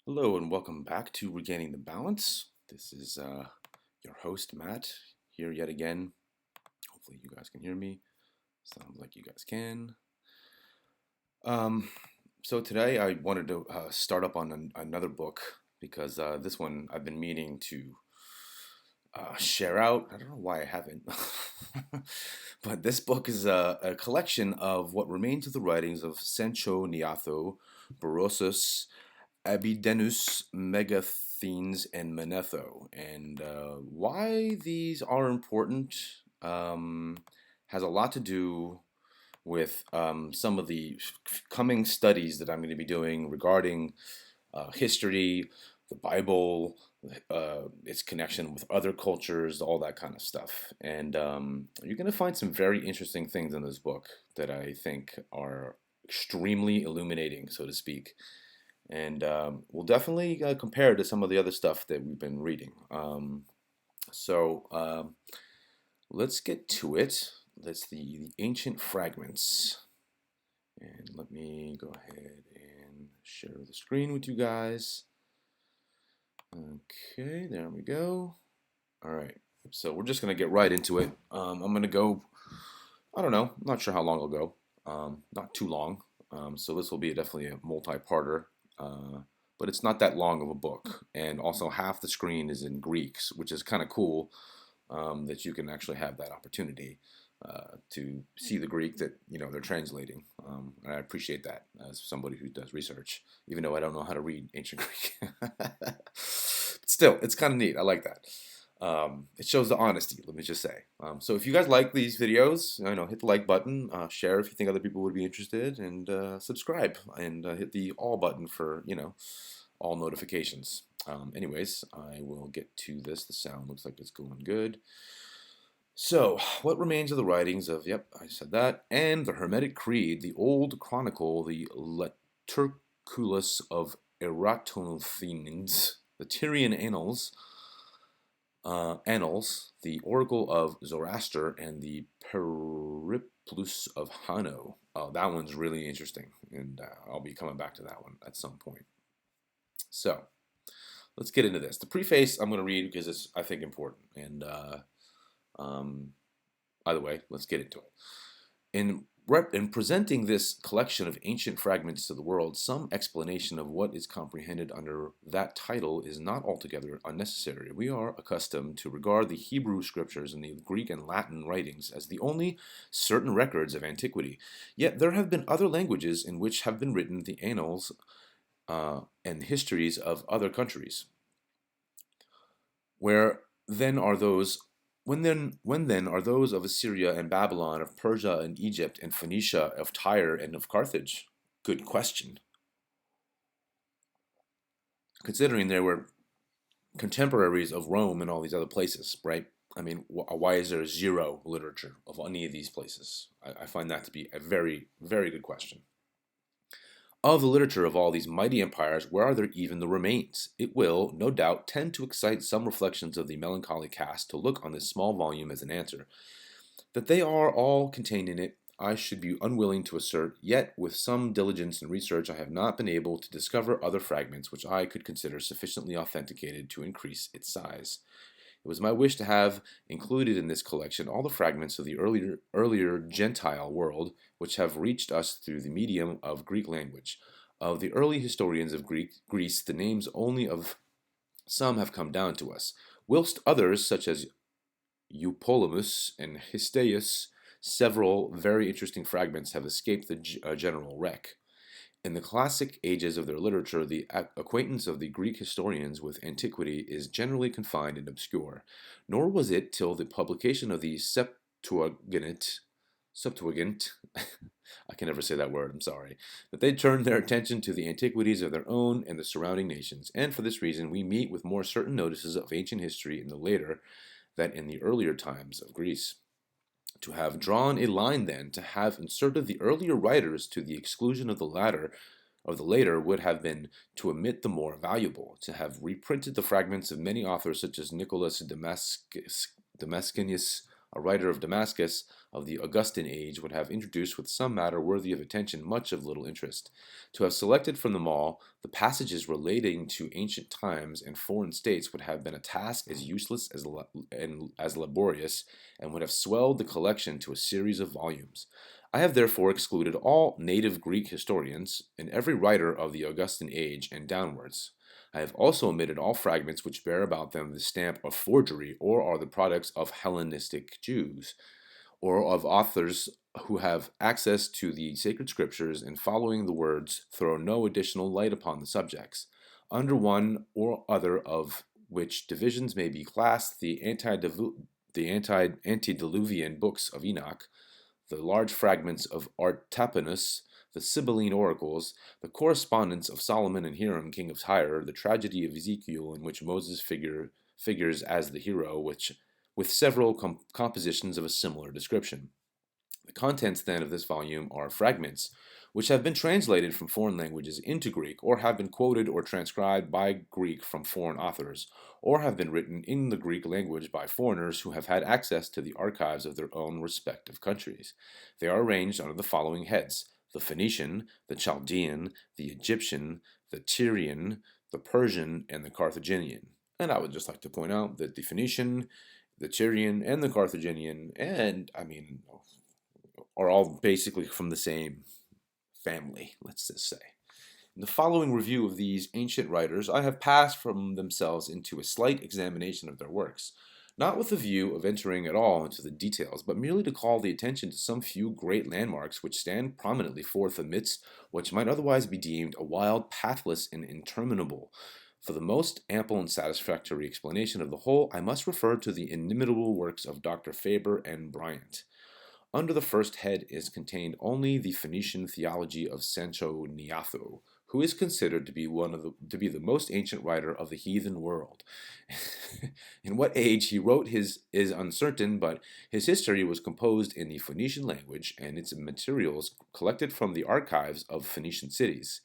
Hello and welcome back to Regaining the Balance. This is your host, Matt, here yet again. Hopefully you guys can hear me. Sounds like you guys can. Um, so today I wanted to start up on another book because this one I've been meaning to share out. I don't know why I haven't. But this book is a collection of what remains of the writings of Sancho Niatho, Berosus, Abidenus, Megathenes, and Manetho. And why these are important has a lot to do with some of the coming studies that I'm going to be doing regarding history, the Bible, its connection with other cultures, all that kind of stuff. And you're going to find some very interesting things in this book that I think are extremely illuminating, so to speak. And we'll definitely compare it to some of the other stuff that we've been reading. So let's get to it. That's the ancient fragments. And let me go ahead and share the screen with you guys. Okay, there we go. All right, so we're just gonna get right into it. I'm gonna go. I don't know. I'm not sure how long I'll go. Not too long. So this will be definitely a multi-parter. Uh, but it's not that long of a book, and also half the screen is in Greeks, which is kind of cool that you can actually have that opportunity to see the Greek that they're translating. And I appreciate that as somebody who does research, even though I don't know how to read ancient Greek. But still, it's kind of neat. I like that. It shows the honesty, let me just say. So if you guys like these videos, hit the like button, share if you think other people would be interested, and subscribe, and hit the all button for, all notifications. Anyways, I will get to this. The sound looks like it's going good. So, what remains of the writings of, yep, I said that, and the Hermetic Creed, the Old Chronicle, the Leturculus of Eratosthenes, the Tyrian Annals, the Oracle of Zoroaster, and the Periplus of Hanno. Oh, that one's really interesting, and I'll be coming back to that one at some point. So, let's get into this. The preface I'm going to read because it's, I think, important. And um, either way, let's get into it. In presenting this collection of ancient fragments to the world, some explanation of what is comprehended under that title is not altogether unnecessary. We are accustomed to regard the Hebrew scriptures and the Greek and Latin writings as the only certain records of antiquity. Yet there have been other languages in which have been written the annals and histories of other countries. Where then are those when then are those of Assyria and Babylon, of Persia and Egypt and Phoenicia, of Tyre and of Carthage? Good question. Considering they were contemporaries of Rome and all these other places, right? I mean, why is there zero literature of any of these places? I find that to be a very, very good question. Of the literature of all these mighty empires, where are there even the remains? It will, no doubt, tend to excite some reflections of the melancholy cast to look on this small volume as an answer. That they are all contained in it, I should be unwilling to assert, yet with some diligence and research I have not been able to discover other fragments which I could consider sufficiently authenticated to increase its size. It was my wish to have included in this collection all the fragments of the earlier Gentile world which have reached us through the medium of Greek language. Of the early historians of Greece, the names only of some have come down to us, whilst others, such as Eupolemus and Hystaius, several very interesting fragments have escaped the general wreck. In the classic ages of their literature, the acquaintance of the Greek historians with antiquity is generally confined and obscure, nor was it till the publication of the Septuagint, I can never say that word, I'm sorry, that they turned their attention to the antiquities of their own and the surrounding nations, and for this reason we meet with more certain notices of ancient history in the later than in the earlier times of Greece. To have drawn a line then, to have inserted the earlier writers to the exclusion of the later would have been to omit the more valuable. To have reprinted the fragments of many authors such as Nicholas Damascus, a writer of Damascus of the Augustan age would have introduced with some matter worthy of attention much of little interest. To have selected from them all the passages relating to ancient times and foreign states would have been a task as useless and as laborious, and would have swelled the collection to a series of volumes. I have therefore excluded all native Greek historians and every writer of the Augustan age and downwards. I have also omitted all fragments which bear about them the stamp of forgery or are the products of Hellenistic Jews, or of authors who have access to the sacred scriptures and following the words throw no additional light upon the subjects, under one or other of which divisions may be classed the antediluvian books of Enoch, the large fragments of Artapanus, the Sibylline oracles, the correspondence of Solomon and Hiram, king of Tyre, the tragedy of Ezekiel, in which Moses figures as the hero, with several compositions of a similar description. The contents, then, of this volume are fragments, which have been translated from foreign languages into Greek, or have been quoted or transcribed by Greek from foreign authors, or have been written in the Greek language by foreigners who have had access to the archives of their own respective countries. They are arranged under the following heads: the Phoenician, the Chaldean, the Egyptian, the Tyrian, the Persian, and the Carthaginian. And I would just like to point out that the Phoenician, the Tyrian, and the Carthaginian, are all basically from the same family, let's just say. In the following review of these ancient writers, I have passed from themselves into a slight examination of their works, not with the view of entering at all into the details, but merely to call the attention to some few great landmarks which stand prominently forth amidst what might otherwise be deemed a wild, pathless, and interminable. For the most ample and satisfactory explanation of the whole, I must refer to the inimitable works of Dr. Faber and Bryant. Under the first head is contained only the Phoenician theology of Sancho Niato, who is considered to be the most ancient writer of the heathen world. In what age he wrote is uncertain, but his history was composed in the Phoenician language and its materials collected from the archives of Phoenician cities.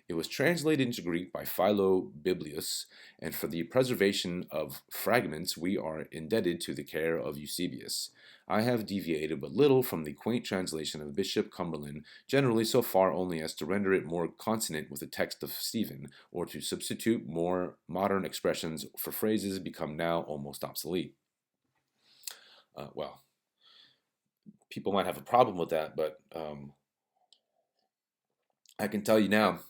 It was translated into Greek by Philo Biblius, and for the preservation of fragments we are indebted to the care of Eusebius. I have deviated but little from the quaint translation of Bishop Cumberland, generally so far only as to render it more consonant with the text of Stephen, or to substitute more modern expressions for phrases become now almost obsolete. Well, people might have a problem with that, but I can tell you now,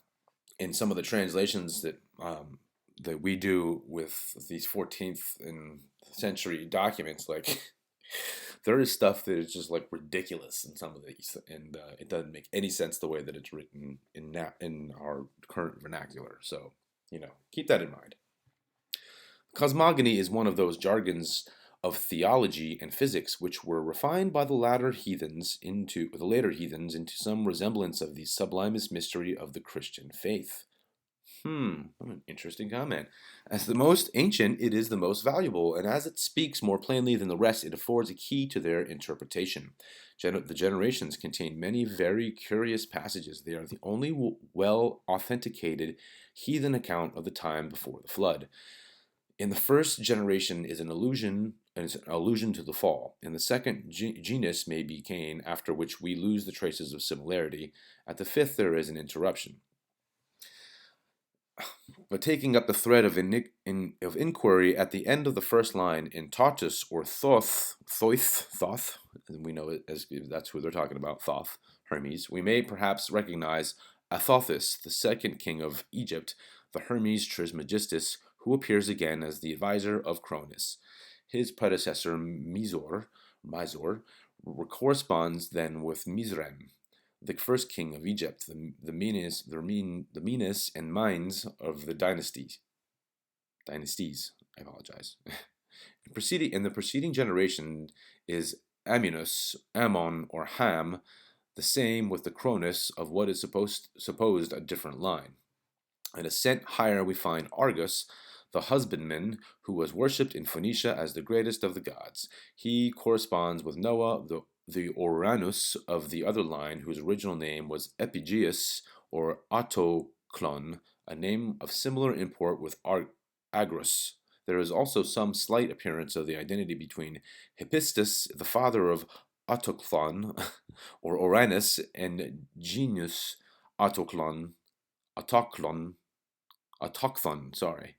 in some of the translations that we do with these 14th and century documents, like there is stuff that is just like ridiculous in some of these, and it doesn't make any sense the way that it's written in our current vernacular. So, keep that in mind. Cosmogony is one of those jargons of theology and physics which were refined by the later heathens into some resemblance of the sublimest mystery of the Christian faith. What an interesting comment. As the most ancient, it is the most valuable, and as it speaks more plainly than the rest, it affords a key to their interpretation. The generations contain many very curious passages. They are the only well authenticated heathen account of the time before the flood. In the first generation is an allusion to the fall. In the second, genus may be Cain, after which we lose the traces of similarity. At the fifth, there is an interruption. But taking up the thread of inquiry at the end of the first line in Tautus or Thoth, and we know it as that's who they're talking about, Thoth, Hermes, we may perhaps recognize Athothus, the second king of Egypt, the Hermes Trismegistus, who appears again as the advisor of Cronus. His predecessor, Misor, corresponds then with Mizraim, the first king of Egypt, the meanest and minds of the dynasties. I apologize. In the preceding generation is Ammon or Ham, the same with the Cronus of what is supposed a different line. An ascent higher we find Argus, the husbandman, who was worshipped in Phoenicia as the greatest of the gods. He corresponds with Noah, the Uranus of the other line, whose original name was Epigeus or Autoclon, a name of similar import with Agros, There is also some slight appearance of the identity between Hephaestus, the father of Autoclon, or Oranus, and Genius Autoclon, Autoclon, Autochthon, sorry,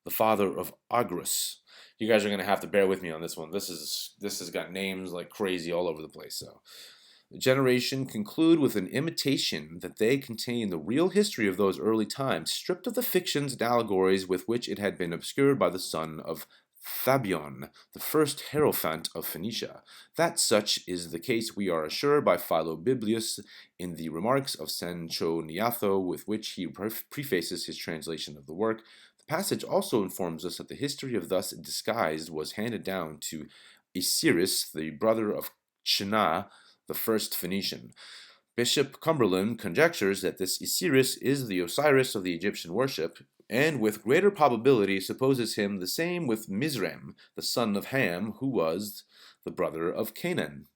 the father of Agrus. You guys are gonna have to bear with me on this one. This has got names like crazy all over the place. So the generation conclude with an imitation that they contain the real history of those early times, stripped of the fictions and allegories with which it had been obscured by the son of Fabion, the first hierophant of Phoenicia. That such is the case we are assured by Philobiblius in the remarks of Sancho Niatho with which he prefaces his translation of the work. The passage also informs us that the history of thus disguised was handed down to Isiris, the brother of Chinna, the first Phoenician. Bishop Cumberland conjectures that this Isiris is the Osiris of the Egyptian worship, and with greater probability supposes him the same with Mizraim, the son of Ham, who was the brother of Canaan.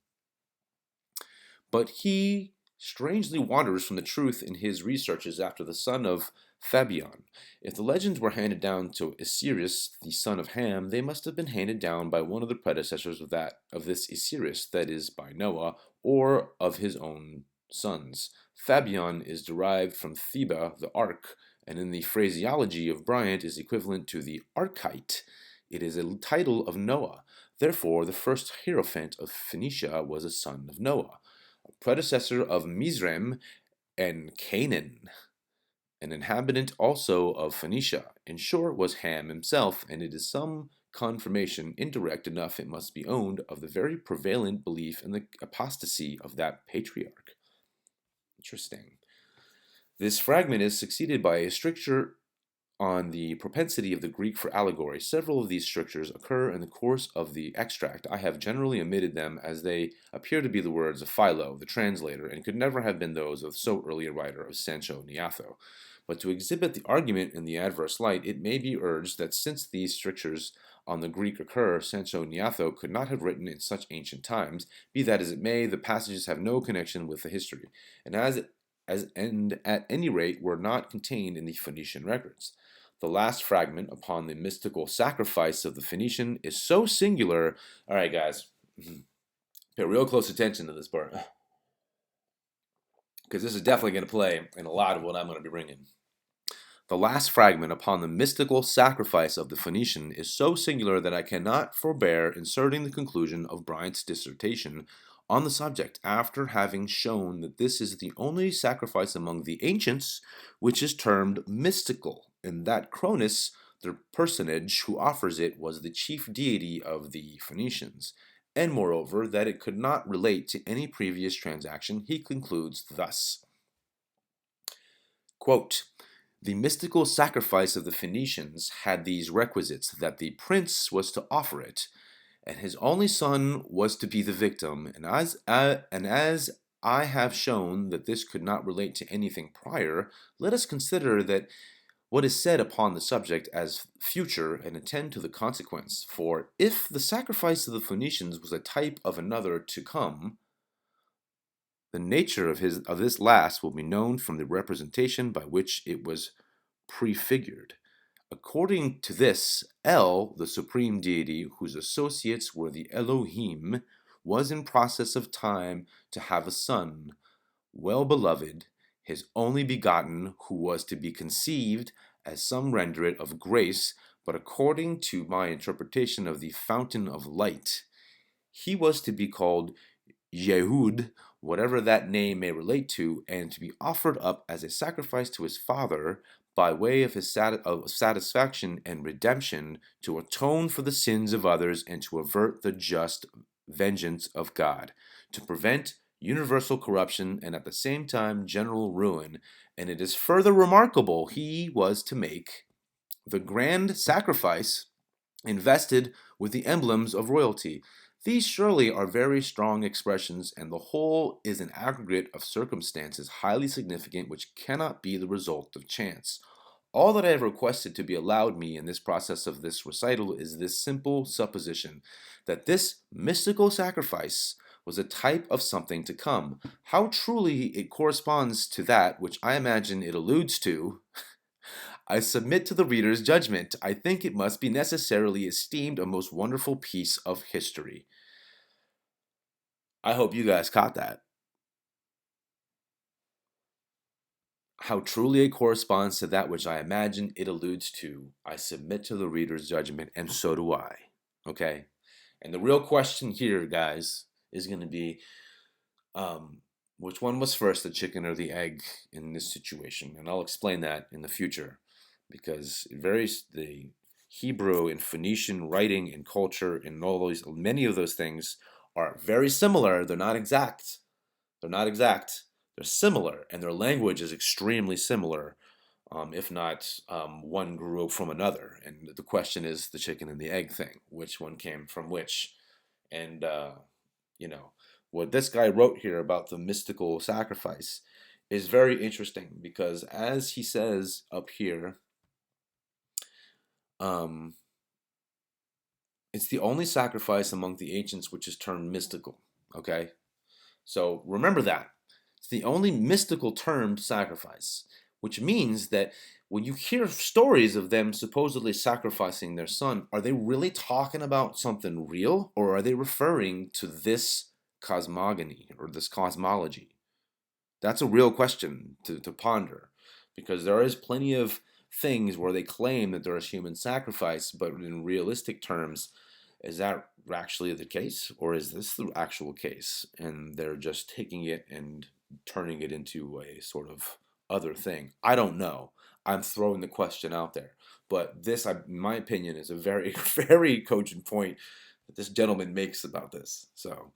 But he strangely wanders from the truth in his researches after the son of Fabian. If the legends were handed down to Osiris, the son of Ham, they must have been handed down by one of the predecessors of this Osiris, that is, by Noah, or of his own sons. Fabian is derived from Theba, the ark, and in the phraseology of Bryant is equivalent to the Archite. It is a title of Noah. Therefore, the first hierophant of Phoenicia was a son of Noah, a predecessor of Mizraim and Canaan, an inhabitant also of Phoenicia. In short, was Ham himself, and it is some confirmation, indirect enough it must be owned, of the very prevalent belief in the apostasy of that patriarch. Interesting. This fragment is succeeded by a stricture on the propensity of the Greek for allegory. Several of these strictures occur in the course of the extract. I have generally omitted them as they appear to be the words of Philo, the translator, and could never have been those of so early a writer as Sancho Niatho. But to exhibit the argument in the adverse light, it may be urged that since these strictures on the Greek occur, Sancho Niatho could not have written in such ancient times. Be that as it may, the passages have no connection with the history, and at any rate were not contained in the Phoenician records. The last fragment upon the mystical sacrifice of the Phoenician is so singular. All right, guys, pay real close attention to this part, because this is definitely going to play in a lot of what I'm going to be bringing. The last fragment upon the mystical sacrifice of the Phoenician is so singular that I cannot forbear inserting the conclusion of Bryant's dissertation on the subject, after having shown that this is the only sacrifice among the ancients which is termed mystical, and that Cronus, the personage who offers it, was the chief deity of the Phoenicians, and moreover that it could not relate to any previous transaction. He concludes thus, quote, "The mystical sacrifice of the Phoenicians had these requisites, that the prince was to offer it, and his only son was to be the victim, and as I have shown that this could not relate to anything prior, let us consider that what is said upon the subject as future, and attend to the consequence. For if the sacrifice of the Phoenicians was a type of another to come, the nature of this last will be known from the representation by which it was prefigured. According to this, El, the supreme deity, whose associates were the Elohim, was in process of time to have a son, well beloved, his only begotten, who was to be conceived, as some render it, of grace, but according to my interpretation of the fountain of light, he was to be called Yehud, whatever that name may relate to, and to be offered up as a sacrifice to his father, by way of his satisfaction and redemption, to atone for the sins of others and to avert the just vengeance of God, to prevent universal corruption and at the same time general ruin. And it is further remarkable he was to make the grand sacrifice invested with the emblems of royalty. These surely are very strong expressions, and the whole is an aggregate of circumstances highly significant which cannot be the result of chance. All that I have requested to be allowed me in this process of this recital is this simple supposition, that this mystical sacrifice was a type of something to come. How truly it corresponds to that which I imagine it alludes to, I submit to the reader's judgment. I think it must be necessarily esteemed a most wonderful piece of history. I hope you guys caught that. How truly it corresponds to that which I imagine it alludes to, I submit to the reader's judgment, and so do I. Okay? And the real question here, guys, is going to be um, which one was first, the chicken or the egg in this situation? And I'll explain that in the future because it varies. The Hebrew and Phoenician writing and culture and all those, many of those things are very similar. They're not exact. They're not exact. They're similar, and their language is extremely similar, if not one grew from another. And the question is the chicken and the egg thing: which one came from which? And you know, what this guy wrote here about the mystical sacrifice is very interesting because, as he says up here, um, it's the only sacrifice among the ancients which is termed mystical. Okay, so remember that. It's the only mystical termed sacrifice, which means that when you hear stories of them supposedly sacrificing their son, are they really talking about something real, or are they referring to this cosmogony or this cosmology? That's a real question to ponder, because there is plenty of things where they claim that there is human sacrifice, but in realistic terms, is that actually the case, or is this the actual case? And they're just taking it and turning it into a sort of other thing. I don't know. I'm throwing the question out there. But this, in my opinion, is a very, very cogent point that this gentleman makes about this. So,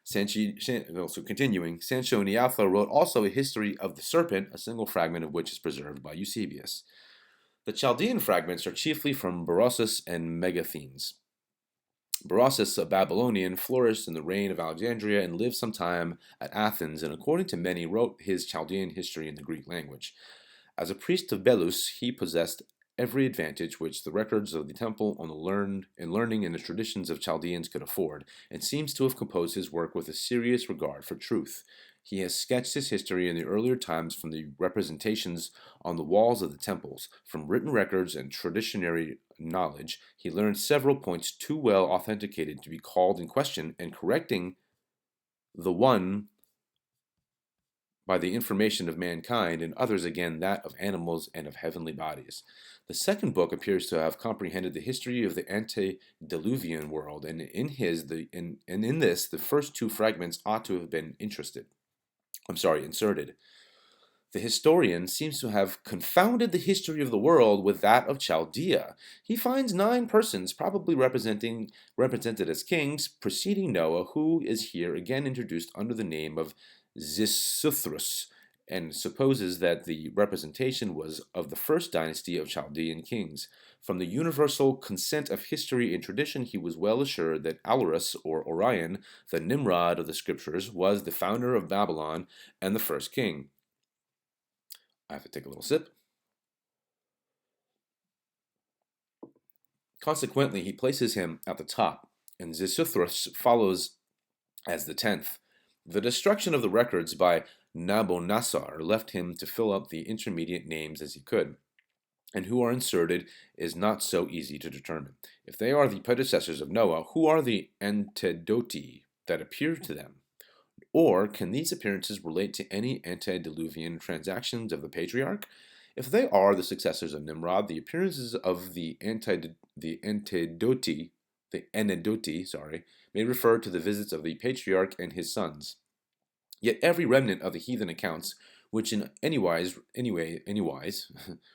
continuing, Sancho Niafa wrote also a history of the serpent, a single fragment of which is preserved by Eusebius. The Chaldean fragments are chiefly from Berossus and Megasthenes. Berossus, a Babylonian, flourished in the reign of Alexandria and lived some time at Athens, and according to many, wrote his Chaldean history in the Greek language. As a priest of Belus, he possessed every advantage which the records of the temple on the learning and the traditions of Chaldeans could afford, and seems to have composed his work with a serious regard for truth. He has sketched his history in the earlier times from the representations on the walls of the temples, from written records and traditionary knowledge. He learned several points too well authenticated to be called in question, and correcting the one by the information of mankind, and others again that of animals and of heavenly bodies. The second book appears to have comprehended the history of the antediluvian world, and in this the first two fragments ought to have been inserted. The historian seems to have confounded the history of the world with that of Chaldea. He finds 9 persons, probably represented as kings, preceding Noah, who is here again introduced under the name of Xisuthros, and supposes that the representation was of the first dynasty of Chaldean kings. From the universal consent of history and tradition, he was well assured that Alurus, or Orion, the Nimrod of the scriptures, was the founder of Babylon and the first king. I have to take a little sip. Consequently, he places him at the top, and Xisuthros follows as the 10th. The destruction of the records by Nabonassar left him to fill up the intermediate names as he could, and who are inserted is not so easy to determine. If they are the predecessors of Noah, who are the antedoti that appear to them? Or can these appearances relate to any antediluvian transactions of the patriarch? If they are the successors of Nimrod, the appearances of the Anedoti, may refer to the visits of the patriarch and his sons. Yet every remnant of the heathen accounts, which in anywise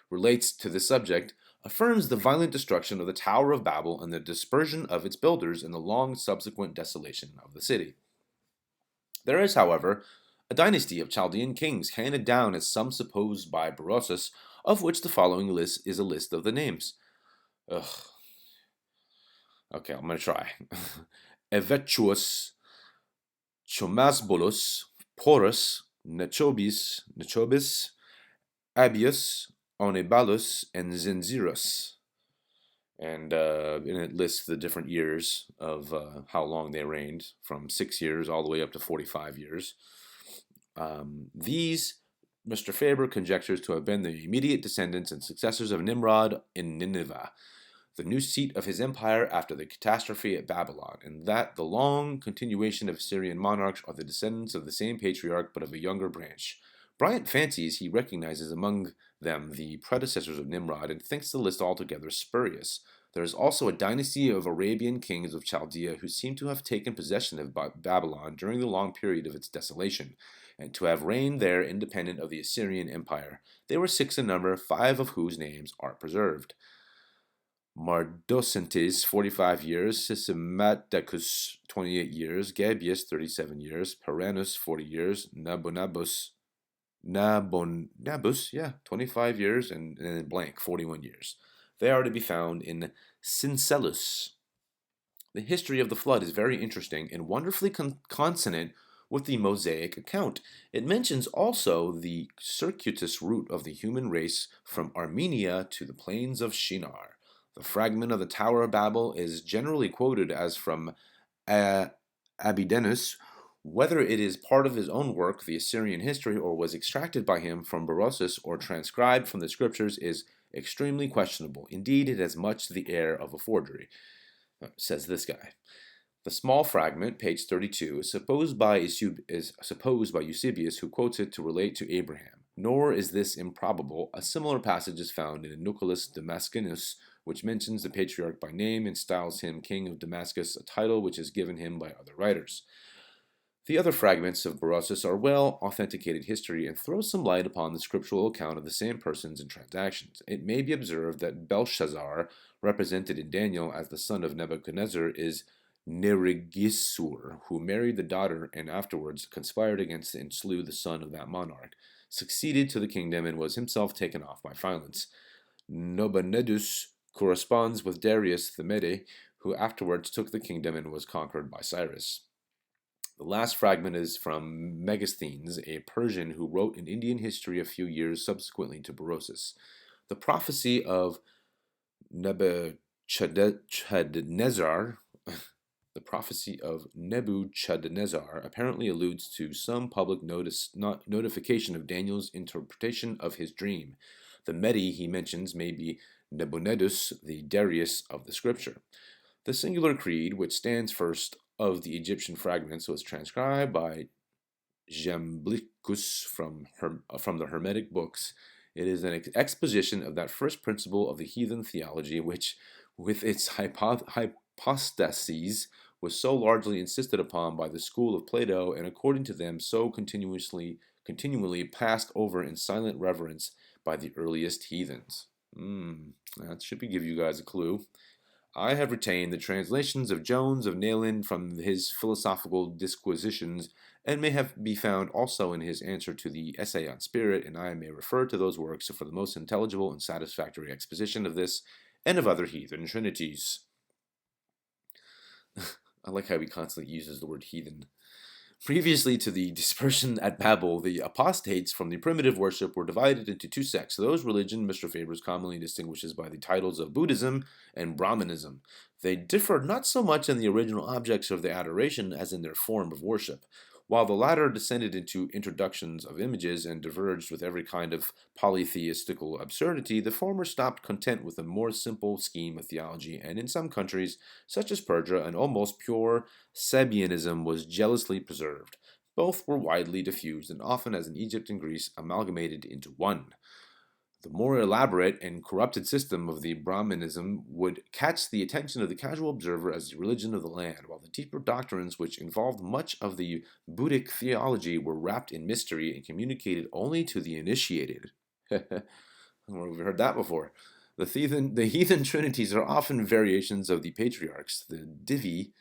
relates to this subject, affirms the violent destruction of the Tower of Babel and the dispersion of its builders and the long subsequent desolation of the city. There is, however, a dynasty of Chaldean kings handed down as some suppose by Berossus, of which the following list is a list of the names. Ugh. Okay, I'm going to try. Evetuus, Chomasbolus, Porus, Nechobis, Abius, Onebalus, and Zenziros. And it lists the different years of how long they reigned, from 6 years all the way up to 45 years. These Mr. Faber conjectures to have been the immediate descendants and successors of Nimrod in Nineveh, the new seat of his empire after the catastrophe at Babylon, and that the long continuation of Assyrian monarchs are the descendants of the same patriarch but of a younger branch. Bryant fancies he recognizes among them the predecessors of Nimrod and thinks the list altogether spurious. There is also a dynasty of Arabian kings of Chaldea who seem to have taken possession of Babylon during the long period of its desolation, and to have reigned there independent of the Assyrian Empire. They were 6 in number, 5 of whose names are preserved. Mardocentes, 45 years, Systematicus, 28 years, Gabius, 37 years, Perenus, 40 years, Nabonabus, 25 years, and then blank, 41 years. They are to be found in Syncellus. The history of the flood is very interesting and wonderfully consonant with the Mosaic account. It mentions also the circuitous route of the human race from Armenia to the plains of Shinar. The fragment of the Tower of Babel is generally quoted as from Abydenus. Whether it is part of his own work, the Assyrian history, or was extracted by him from Berosus or transcribed from the scriptures is extremely questionable. Indeed, it has much the air of a forgery, says this guy. The small fragment, page 32, is supposed by Eusebius, who quotes it to relate to Abraham. Nor is this improbable. A similar passage is found in Nucellus Damascenus, which mentions the patriarch by name and styles him king of Damascus, a title which is given him by other writers. The other fragments of Berosus are well authenticated history and throw some light upon the scriptural account of the same persons and transactions. It may be observed that Belshazzar, represented in Daniel as the son of Nebuchadnezzar, is Nerigisur, who married the daughter and afterwards conspired against and slew the son of that monarch, succeeded to the kingdom, and was himself taken off by violence. Nabonidus corresponds with Darius the Mede, who afterwards took the kingdom and was conquered by Cyrus. The last fragment is from Megasthenes, a Persian who wrote an Indian history a few years subsequently to Berosus. The prophecy of Nebuchadnezzar apparently alludes to some public notification of Daniel's interpretation of his dream. The Mede he mentions may be Nabonidus, the Darius of the scripture. The singular creed, which stands first of the Egyptian fragments, was transcribed by Jamblichus from the Hermetic books. It is an exposition of that first principle of the heathen theology which, with its hypostases, was so largely insisted upon by the school of Plato, and according to them so continually passed over in silent reverence by the earliest heathens. That should give you guys a clue. I have retained the translations of Jones of Nayland from his philosophical disquisitions, and may be found also in his answer to the Essay on Spirit, and I may refer to those works for the most intelligible and satisfactory exposition of this and of other heathen trinities. I like how he constantly uses the word heathen. Previously to the dispersion at Babel, the apostates from the primitive worship were divided into 2 sects. Those religion Mr. Faber commonly distinguishes by the titles of Buddhism and Brahmanism. They differed not so much in the original objects of their adoration as in their form of worship. While the latter descended into introductions of images and diverged with every kind of polytheistical absurdity, the former stopped content with a more simple scheme of theology, and in some countries, such as Persia, an almost pure Sabianism was jealously preserved. Both were widely diffused, and often, as in Egypt and Greece, amalgamated into one. The more elaborate and corrupted system of the Brahmanism would catch the attention of the casual observer as the religion of the land, while the deeper doctrines which involved much of the Buddhic theology were wrapped in mystery and communicated only to the initiated. We've heard that before. The heathen trinities are often variations of the patriarchs, the Divi,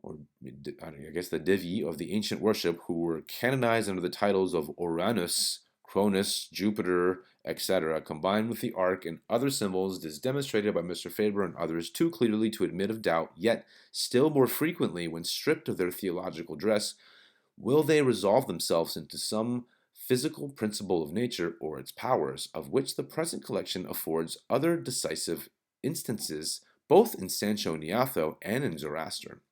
the Divi of the ancient worship, who were canonized under the titles of Uranus, Cronus, Jupiter, etc., combined with the ark and other symbols, is demonstrated by Mr. Faber and others too clearly to admit of doubt, yet still more frequently, when stripped of their theological dress, will they resolve themselves into some physical principle of nature or its powers, of which the present collection affords other decisive instances, both in Sancho Niatho and in Zoroaster.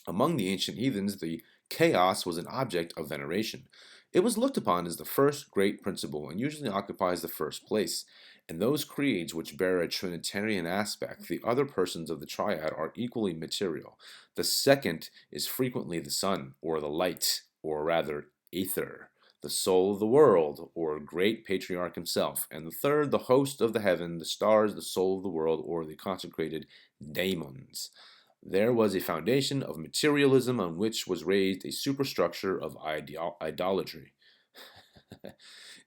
Among the ancient heathens, the chaos was an object of veneration. It was looked upon as the first great principle and usually occupies the first place. In those creeds which bear a Trinitarian aspect, the other persons of the triad are equally material. The second is frequently the sun, or the light, or rather ether, the soul of the world, or great patriarch himself, and the third the host of the heaven, the stars, the soul of the world, or the consecrated daemons. There was a foundation of materialism on which was raised a superstructure of idolatry.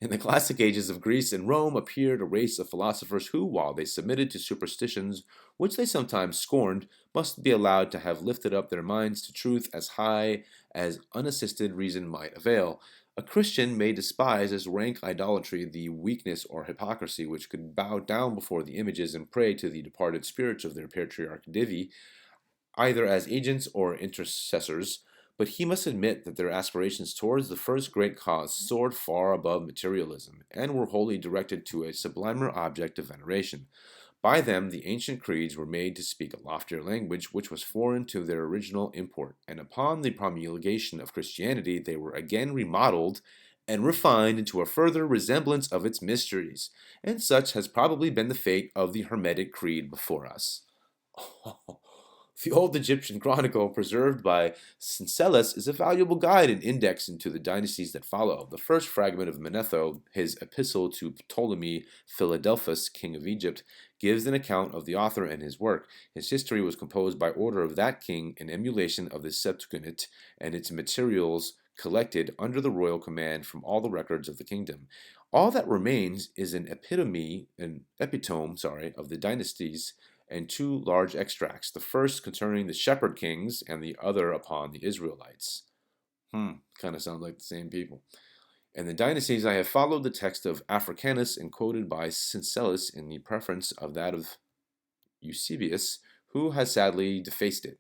In the classic ages of Greece and Rome appeared a race of philosophers who, while they submitted to superstitions which they sometimes scorned, must be allowed to have lifted up their minds to truth as high as unassisted reason might avail. A Christian may despise as rank idolatry the weakness or hypocrisy which could bow down before the images and pray to the departed spirits of their patriarch Divi, either as agents or intercessors, but he must admit that their aspirations towards the first great cause soared far above materialism, and were wholly directed to a sublimer object of veneration. By them the ancient creeds were made to speak a loftier language which was foreign to their original import, and upon the promulgation of Christianity they were again remodeled and refined into a further resemblance of its mysteries, and such has probably been the fate of the Hermetic Creed before us. The old Egyptian chronicle preserved by Syncellus is a valuable guide and index into the dynasties that follow. The first fragment of Manetho, his epistle to Ptolemy Philadelphus, king of Egypt, gives an account of the author and his work. His history was composed by order of that king in emulation of the Septuagint, and its materials collected under the royal command from all the records of the kingdom. All that remains is an epitome, of the dynasties and two large extracts, the first concerning the shepherd kings and the other upon the Israelites. Kind of sounds like the same people. In the dynasties, I have followed the text of Africanus and quoted by Syncellus in the preference of that of Eusebius, who has sadly defaced it.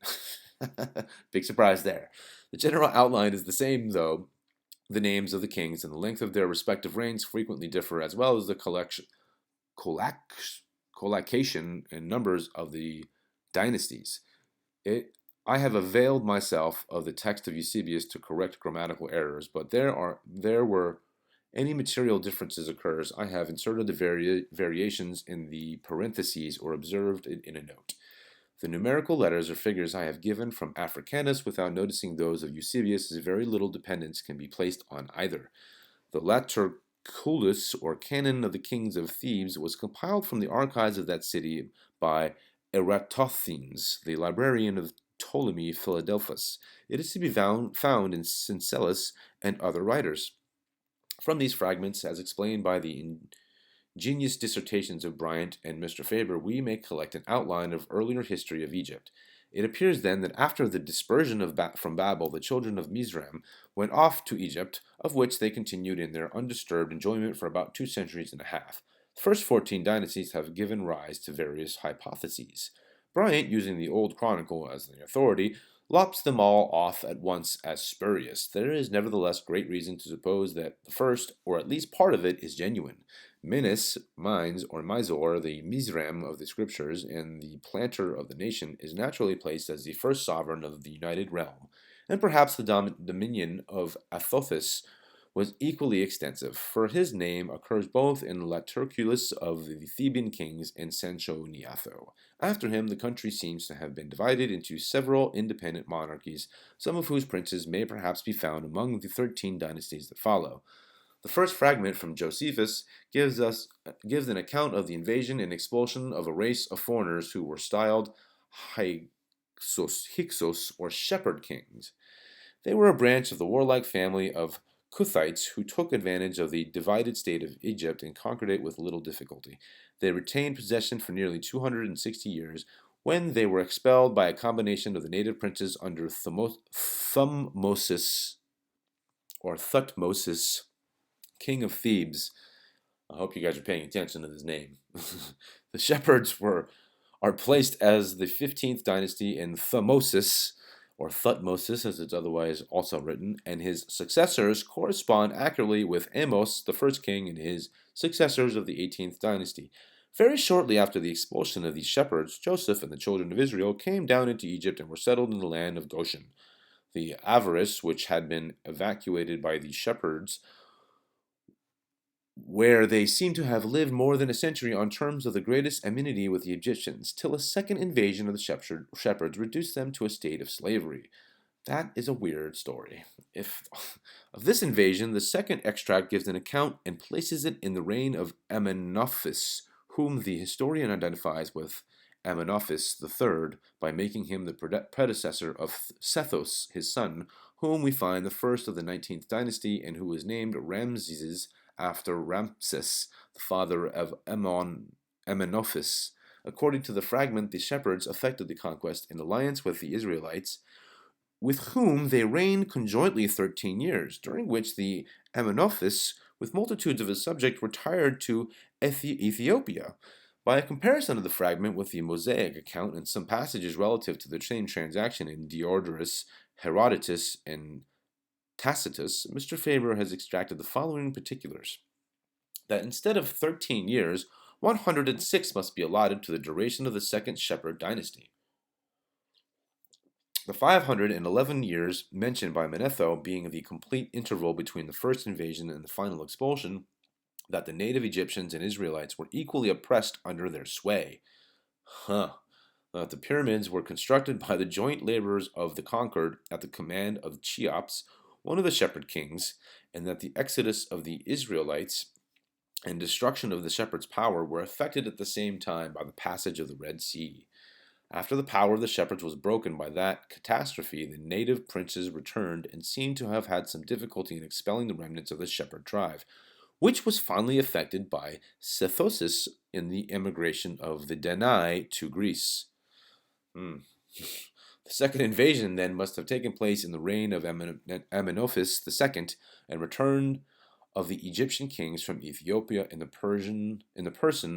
Big surprise there. The general outline is the same, though the names of the kings and the length of their respective reigns frequently differ, as well as the collocation and numbers of the dynasties. I have availed myself of the text of Eusebius to correct grammatical errors, but there were any material differences occurs, I have inserted the variations in the parentheses or observed it in a note. The numerical letters or figures I have given from Africanus without noticing those of Eusebius, as very little dependence can be placed on either. The Laterculus, or Canon of the Kings of Thebes, was compiled from the archives of that city by Eratosthenes, the librarian of Ptolemy Philadelphus. It is to be found in Syncellus and other writers. From these fragments, as explained by the ingenious dissertations of Bryant and Mr. Faber, we may collect an outline of earlier history of Egypt. It appears then that after the dispersion from Babel, the children of Mizraim went off to Egypt, of which they continued in their undisturbed enjoyment for about 2 centuries and a half. The first 14 dynasties have given rise to various hypotheses. Bryant, using the Old Chronicle as the authority, lops them all off at once as spurious. There is nevertheless great reason to suppose that the first, or at least part of it, is genuine. Menes, Mines, or Mizor, the Mizraim of the Scriptures, and the planter of the nation, is naturally placed as the first sovereign of the united realm, and perhaps the dominion of Athothus was equally extensive, for his name occurs both in Laterculus of the Theban kings and Sanchoniatho. After him, the country seems to have been divided into several independent monarchies, some of whose princes may perhaps be found among the 13 dynasties that follow. The first fragment from Josephus gives an account of the invasion and expulsion of a race of foreigners who were styled Hyksos, or shepherd kings. They were a branch of the warlike family of Cuthites who took advantage of the divided state of Egypt and conquered it with little difficulty. They retained possession for nearly 260 years, when they were expelled by a combination of the native princes under Thutmosis, king of Thebes. I hope you guys are paying attention to this name. The shepherds are placed as the 15th dynasty in Thutmosis, or Thutmosis as it's otherwise also written, and his successors correspond accurately with Amos, the first king, and his successors of the 18th dynasty. Very shortly after the expulsion of these shepherds, Joseph and the children of Israel came down into Egypt and were settled in the land of Goshen. the Avarice, which had been evacuated by the shepherds, where they seem to have lived more than a century on terms of the greatest amenity with the Egyptians, till a second invasion of the shepherds reduced them to a state of slavery. That is a weird story. If of this invasion, the second extract gives an account and places it in the reign of Amenophis, whom the historian identifies with Amenophis III by making him the predecessor of Sethos, his son, whom we find the first of the 19th dynasty and who was named Ramses after Ramses, the father of Amenophis. According to the fragment, the shepherds effected the conquest in alliance with the Israelites, with whom they reigned conjointly 13 years, during which the Amenophis, with multitudes of his subjects, retired to Ethiopia. By a comparison of the fragment with the Mosaic account and some passages relative to the same transaction in Diodorus, Herodotus, and Tacitus, Mr. Faber has extracted the following particulars: that instead of 13 years, 106 must be allotted to the duration of the second Shepherd dynasty. The 511 years mentioned by Manetho being the complete interval between the first invasion and the final expulsion, that the native Egyptians and Israelites were equally oppressed under their sway. That the pyramids were constructed by the joint laborers of the conquered at the command of Cheops, one of the shepherd kings, and that the exodus of the Israelites and destruction of the shepherd's power were effected at the same time by the passage of the Red Sea. After the power of the shepherds was broken by that catastrophe, the native princes returned and seem to have had some difficulty in expelling the remnants of the shepherd tribe, which was finally effected by Sethosis in the emigration of the Danai to Greece. The second invasion then must have taken place in the reign of Amenophis II, and return of the Egyptian kings from Ethiopia in the person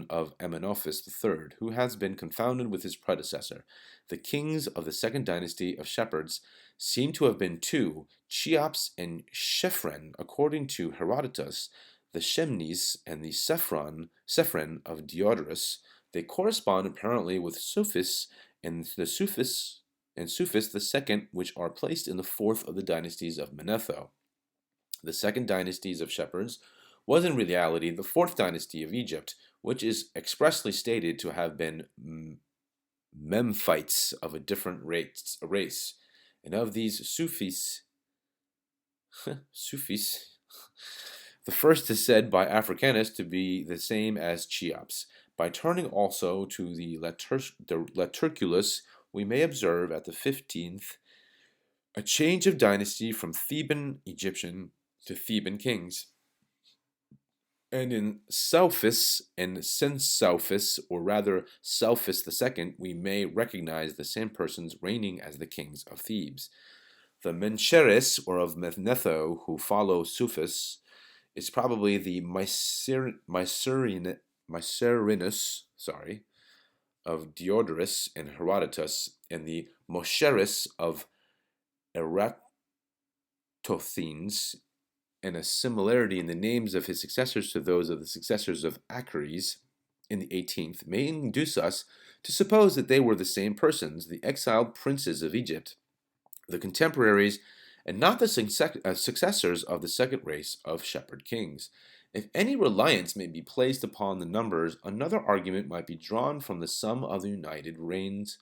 of Amenophis III, who has been confounded with his predecessor. The kings of the second dynasty of shepherds seem to have been two, Cheops and Shephren, according to Herodotus, the Shemnis and the Sephron of Diodorus. They correspond apparently with Suphis and Suphis II, which are placed in the fourth of the dynasties of Manetho. The second dynasties of shepherds was in reality the fourth dynasty of Egypt, which is expressly stated to have been Memphites of a different race. And of these Sufis, the first is said by Africanus to be the same as Cheops. By turning also to the Laterculus, we may observe at the 15th a change of dynasty from Theban Egyptian to Theban kings. And in Sauphis and Sensauphis, or rather Sauphis II, we may recognize the same persons reigning as the kings of Thebes. The Mencheres, or of Manetho, who follow Suphis, is probably the Mycerinus, of Diodorus and Herodotus, and the Moscheres of Eratosthenes, and a similarity in the names of his successors to those of the successors of Achares in the 18th may induce us to suppose that they were the same persons, the exiled princes of Egypt, the contemporaries, and not the successors of the second race of shepherd kings. If any reliance may be placed upon the numbers, another argument might be drawn from the sum of the united reigns,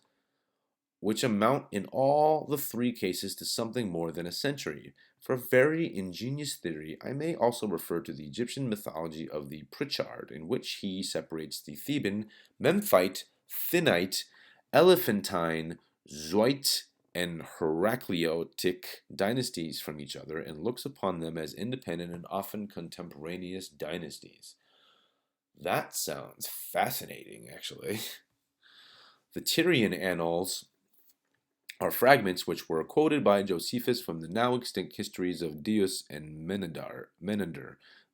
which amount in all the three cases to something more than a century. For a very ingenious theory, I may also refer to the Egyptian mythology of the Pritchard, in which he separates the Theban, Memphite, Thinite, Elephantine, Zoite, and Heracleotic dynasties from each other, and looks upon them as independent and often contemporaneous dynasties. That sounds fascinating, actually. The Tyrian Annals are fragments which were quoted by Josephus from the now extinct histories of Dius and Menander.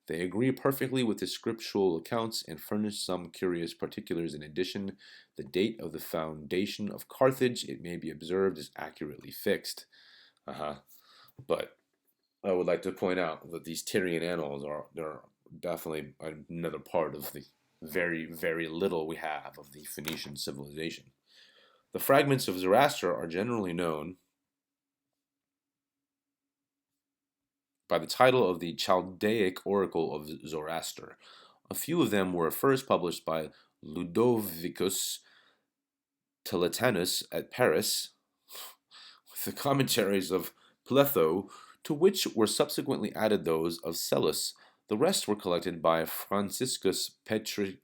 They agree perfectly with the scriptural accounts and furnish some curious particulars. In addition, the date of the foundation of Carthage, it may be observed, is accurately fixed. But I would like to point out that these Tyrian Annals they're definitely another part of the very, very little we have of the Phoenician civilization. The fragments of Zoroaster are generally known by the title of the Chaldaic Oracle of Zoroaster. A few of them were first published by Ludovicus Tilletanus at Paris, with the commentaries of Pletho, to which were subsequently added those of Cellus. The rest were collected by Franciscus Patricius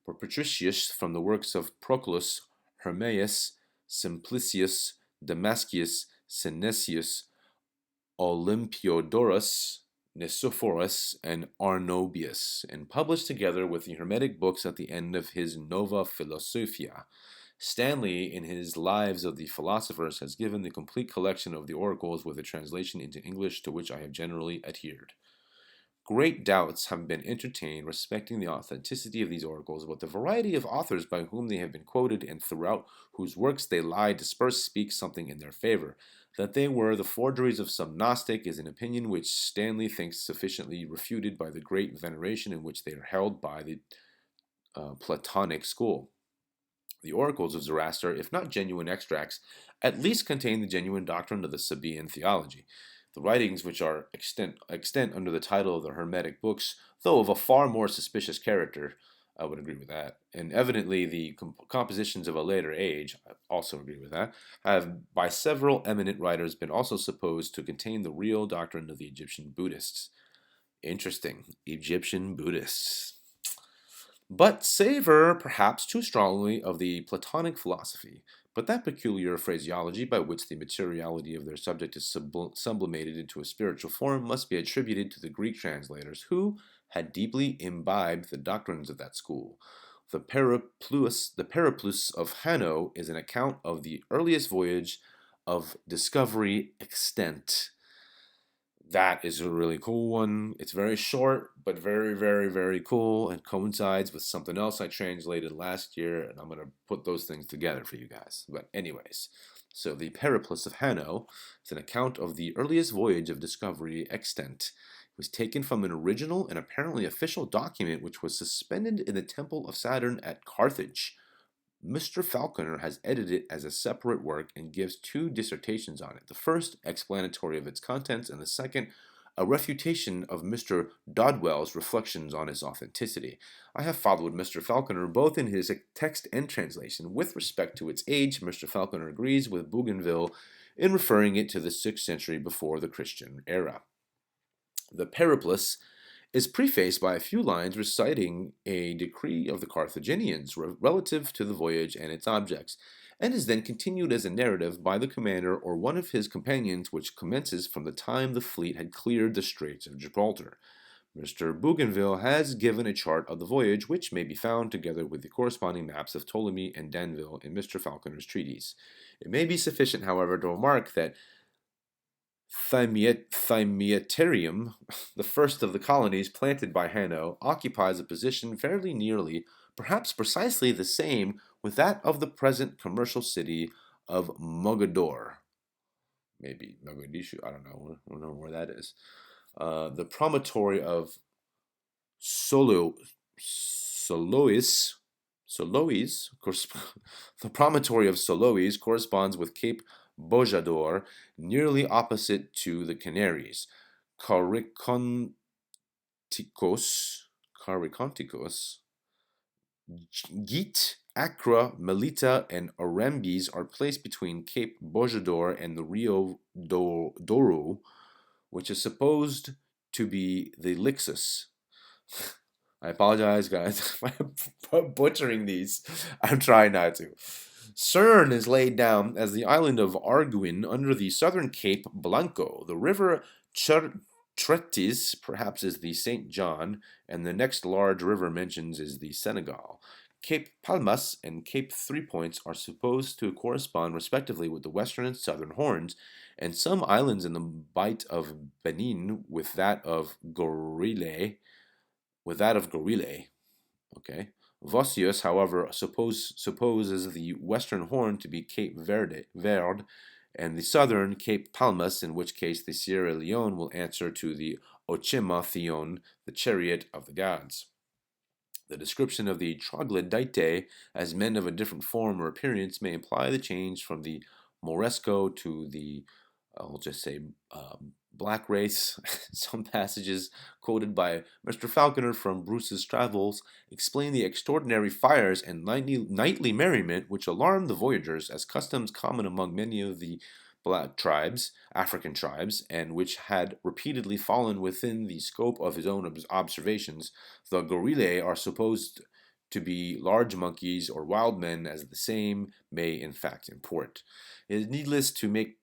from the works of Proclus, Hermaeus, Simplicius, Damascius, Synesius, Olympiodorus, Nicephorus, and Arnobius, and published together with the Hermetic books at the end of his Nova Philosophia. Stanley, in his Lives of the Philosophers, has given the complete collection of the oracles with a translation into English, to which I have generally adhered. Great doubts have been entertained respecting the authenticity of these oracles, but the variety of authors by whom they have been quoted and throughout whose works they lie dispersed speaks something in their favor. That they were the forgeries of some Gnostic is an opinion which Stanley thinks sufficiently refuted by the great veneration in which they are held by the Platonic school. The oracles of Zoroaster, if not genuine extracts, at least contain the genuine doctrine of the Sabaean theology. The writings, which are extant under the title of the Hermetic books, though of a far more suspicious character, I would agree with that, and evidently the compositions of a later age, I also agree with that, have by several eminent writers been also supposed to contain the real doctrine of the Egyptian Buddhists. Interesting. Egyptian Buddhists. But savor, perhaps too strongly, of the Platonic philosophy. But that peculiar phraseology by which the materiality of their subject is sublimated into a spiritual form must be attributed to the Greek translators, who had deeply imbibed the doctrines of that school. The Periplus of Hanno is an account of the earliest voyage of discovery extent. That is a really cool one. It's very short, but very, very, very cool, and coincides with something else I translated last year, and I'm going to put those things together for you guys. But anyways, so the Periplus of Hanno is an account of the earliest voyage of discovery extant. It was taken from an original and apparently official document which was suspended in the Temple of Saturn at Carthage. Mr. Falconer has edited it as a separate work and gives two dissertations on it. The first, explanatory of its contents, and the second, a refutation of Mr. Dodwell's reflections on its authenticity. I have followed Mr. Falconer both in his text and translation. With respect to its age, Mr. Falconer agrees with Bougainville in referring it to the 6th century before the Christian era. The Periplus is prefaced by a few lines reciting a decree of the Carthaginians relative to the voyage and its objects, and is then continued as a narrative by the commander or one of his companions, which commences from the time the fleet had cleared the Straits of Gibraltar. Mr. Bougainville has given a chart of the voyage, which may be found together with the corresponding maps of Ptolemy and Danville in Mr. Falconer's treatise. It may be sufficient, however, to remark that Thymiaterium, the first of the colonies planted by Hanno, occupies a position fairly nearly, perhaps precisely the same, with that of the present commercial city of Mogador. Maybe Mogadishu, I don't know where that is. The promontory of Solois, the promontory of Solois corresponds with Cape Bojador, nearly opposite to the Canaries. Cariconticos, Gite, Accra, Melita, and Orambes are placed between Cape Bojador and the Rio Douro, which is supposed to be the Lixus. I apologize, guys, for butchering these. I'm trying not to. Cerne is laid down as the island of Arguin under the southern Cape Blanco. The river Tretis perhaps is the St. John, and the next large river mentioned is the Senegal. Cape Palmas and Cape Three Points are supposed to correspond respectively with the western and southern horns, and some islands in the Bight of Benin with that of Gorile. Okay. Vossius, however, supposes the western horn to be Cape Verde, and the southern Cape Palmas, in which case the Sierra Leone will answer to the Ochema Theon, the chariot of the gods. The description of the troglodyte as men of a different form or appearance may imply the change from the Moresco to the I'll just say black race. Some passages quoted by Mr. Falconer from Bruce's Travels explain the extraordinary fires and nightly merriment which alarmed the voyagers as customs common among many of the black tribes, African tribes, and which had repeatedly fallen within the scope of his own observations. The gorillae are supposed to be large monkeys or wild men, as the same may in fact import. It is needless to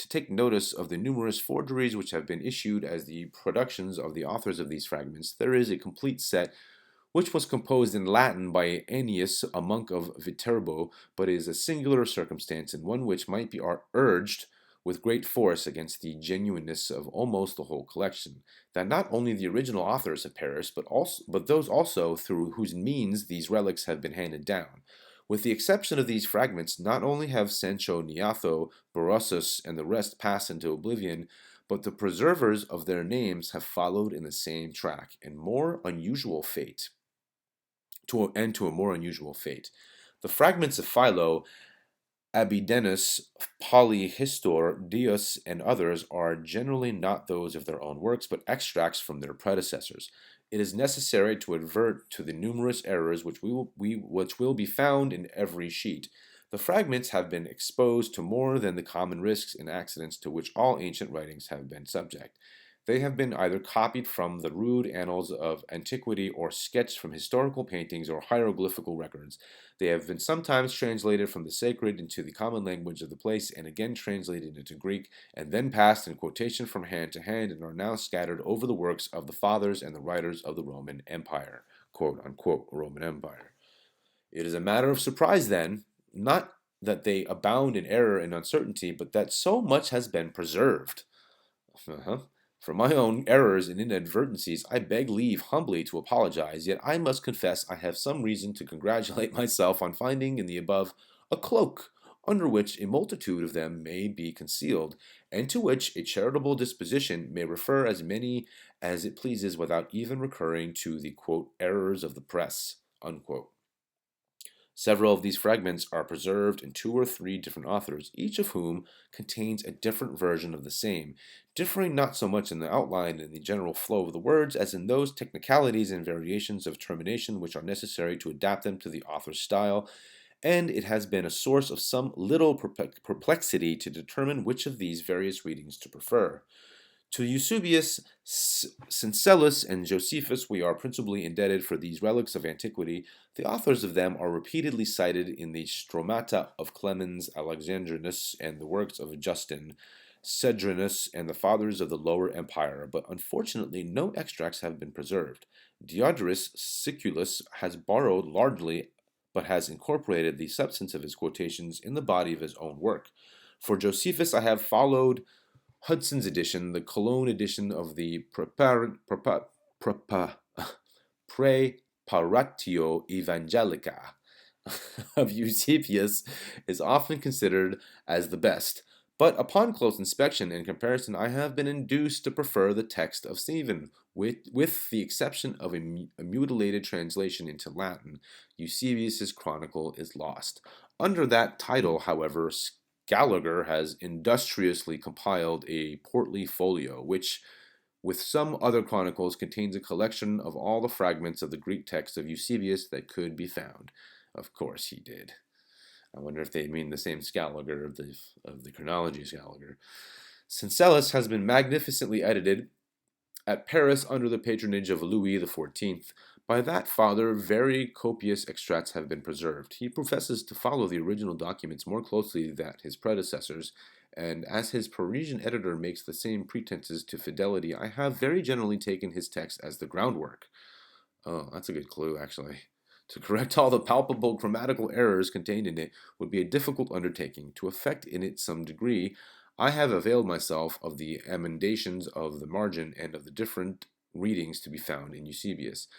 take notice of the numerous forgeries which have been issued as the productions of the authors of these fragments. There is a complete set which was composed in Latin by Aeneas, a monk of Viterbo, but is a singular circumstance and one which might be urged with great force against the genuineness of almost the whole collection, that not only the original authors have perished, but those also through whose means these relics have been handed down. With the exception of these fragments, not only have Sancho Niato, Borossus, and the rest passed into oblivion, but the preservers of their names have followed in the same track, and to a more unusual fate. The fragments of Philo, Abidenus, Polyhistor, Dios, and others are generally not those of their own works, but extracts from their predecessors. It is necessary to advert to the numerous errors which will be found in every sheet. The fragments have been exposed to more than the common risks and accidents to which all ancient writings have been subject. They have been either copied from the rude annals of antiquity or sketched from historical paintings or hieroglyphical records. They have been sometimes translated from the sacred into the common language of the place and again translated into Greek and then passed in quotation from hand to hand and are now scattered over the works of the fathers and the writers of the Roman Empire, quote unquote, Roman Empire. It is a matter of surprise, then, not that they abound in error and uncertainty, but that so much has been preserved. Uh-huh. For my own errors and inadvertencies, I beg leave humbly to apologize, yet I must confess I have some reason to congratulate myself on finding in the above a cloak under which a multitude of them may be concealed, and to which a charitable disposition may refer as many as it pleases without even recurring to the quote, errors of the press. Unquote. Several of these fragments are preserved in 2 or 3 different authors, each of whom contains a different version of the same, differing not so much in the outline and the general flow of the words as in those technicalities and variations of termination which are necessary to adapt them to the author's style, and it has been a source of some little perplexity to determine which of these various readings to prefer. To Eusebius, Syncellus, and Josephus we are principally indebted for these relics of antiquity. The authors of them are repeatedly cited in the Stromata of Clemens Alexandrinus and the works of Justin, Cedrinus, and the fathers of the Lower Empire, but unfortunately no extracts have been preserved. Diodorus Siculus has borrowed largely, but has incorporated the substance of his quotations in the body of his own work. For Josephus I have followed Hudson's edition, the Cologne edition of the Preparatio Evangelica of Eusebius is often considered as the best, but upon close inspection and comparison I have been induced to prefer the text of Stephen, with the exception of a mutilated translation into Latin. Eusebius's chronicle is lost. Under that title, however, Gallagher has industriously compiled a portly folio, which, with some other chronicles, contains a collection of all the fragments of the Greek text of Eusebius that could be found. Of course he did. I wonder if they mean the same Scaliger of the chronology Scaliger. Syncellus has been magnificently edited at Paris under the patronage of Louis XIV. By that father, very copious extracts have been preserved. He professes to follow the original documents more closely than his predecessors, and as his Parisian editor makes the same pretenses to fidelity, I have very generally taken his text as the groundwork. Oh, that's a good clue, actually. To correct all the palpable grammatical errors contained in it would be a difficult undertaking. To effect in it some degree, I have availed myself of the emendations of the margin and of the different readings to be found in Eusebius.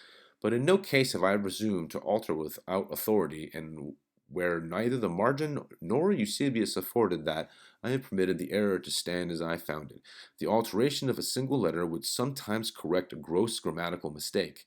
But in no case have I presumed to alter without authority, and where neither the margin nor Eusebius afforded that, I have permitted the error to stand as I found it. The alteration of a single letter would sometimes correct a gross grammatical mistake.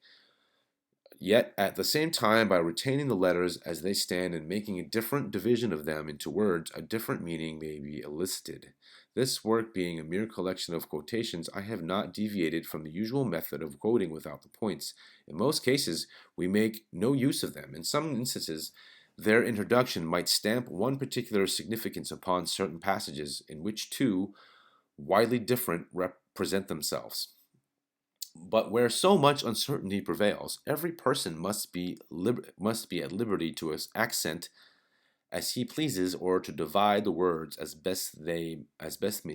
Yet, at the same time, by retaining the letters as they stand and making a different division of them into words, a different meaning may be elicited. This work being a mere collection of quotations, I have not deviated from the usual method of quoting without the points. In most cases, we make no use of them. In some instances, their introduction might stamp one particular significance upon certain passages in which two widely different represent themselves. But where so much uncertainty prevails, every person must be at liberty to accent as he pleases, or to divide the words as best may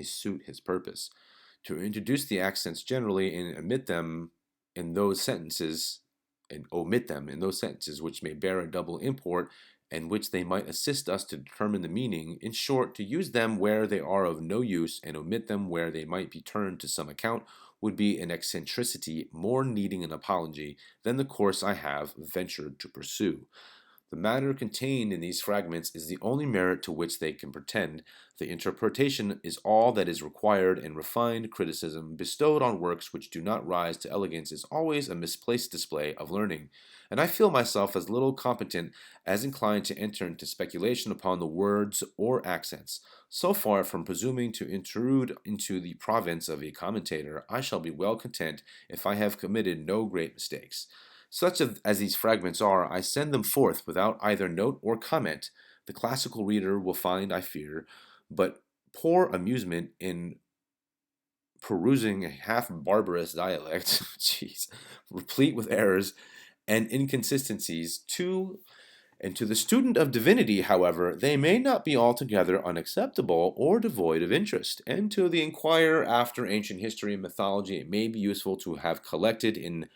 suit his purpose, to introduce the accents generally and omit them in those sentences which may bear a double import and which they might assist us to determine the meaning. In short, to use them where they are of no use and omit them where they might be turned to some account would be an eccentricity more needing an apology than the course I have ventured to pursue. The matter contained in these fragments is the only merit to which they can pretend. The interpretation is all that is required, and refined criticism bestowed on works which do not rise to elegance is always a misplaced display of learning. And I feel myself as little competent as inclined to enter into speculation upon the words or accents. So far from presuming to intrude into the province of a commentator, I shall be well content if I have committed no great mistakes. Such as these fragments are, I send them forth without either note or comment. The classical reader will find, I fear, but poor amusement in perusing a half barbarous dialect, jeez, replete with errors and inconsistencies. To the student of divinity, however, they may not be altogether unacceptable or devoid of interest, and to the inquirer after ancient history and mythology, it may be useful to have collected into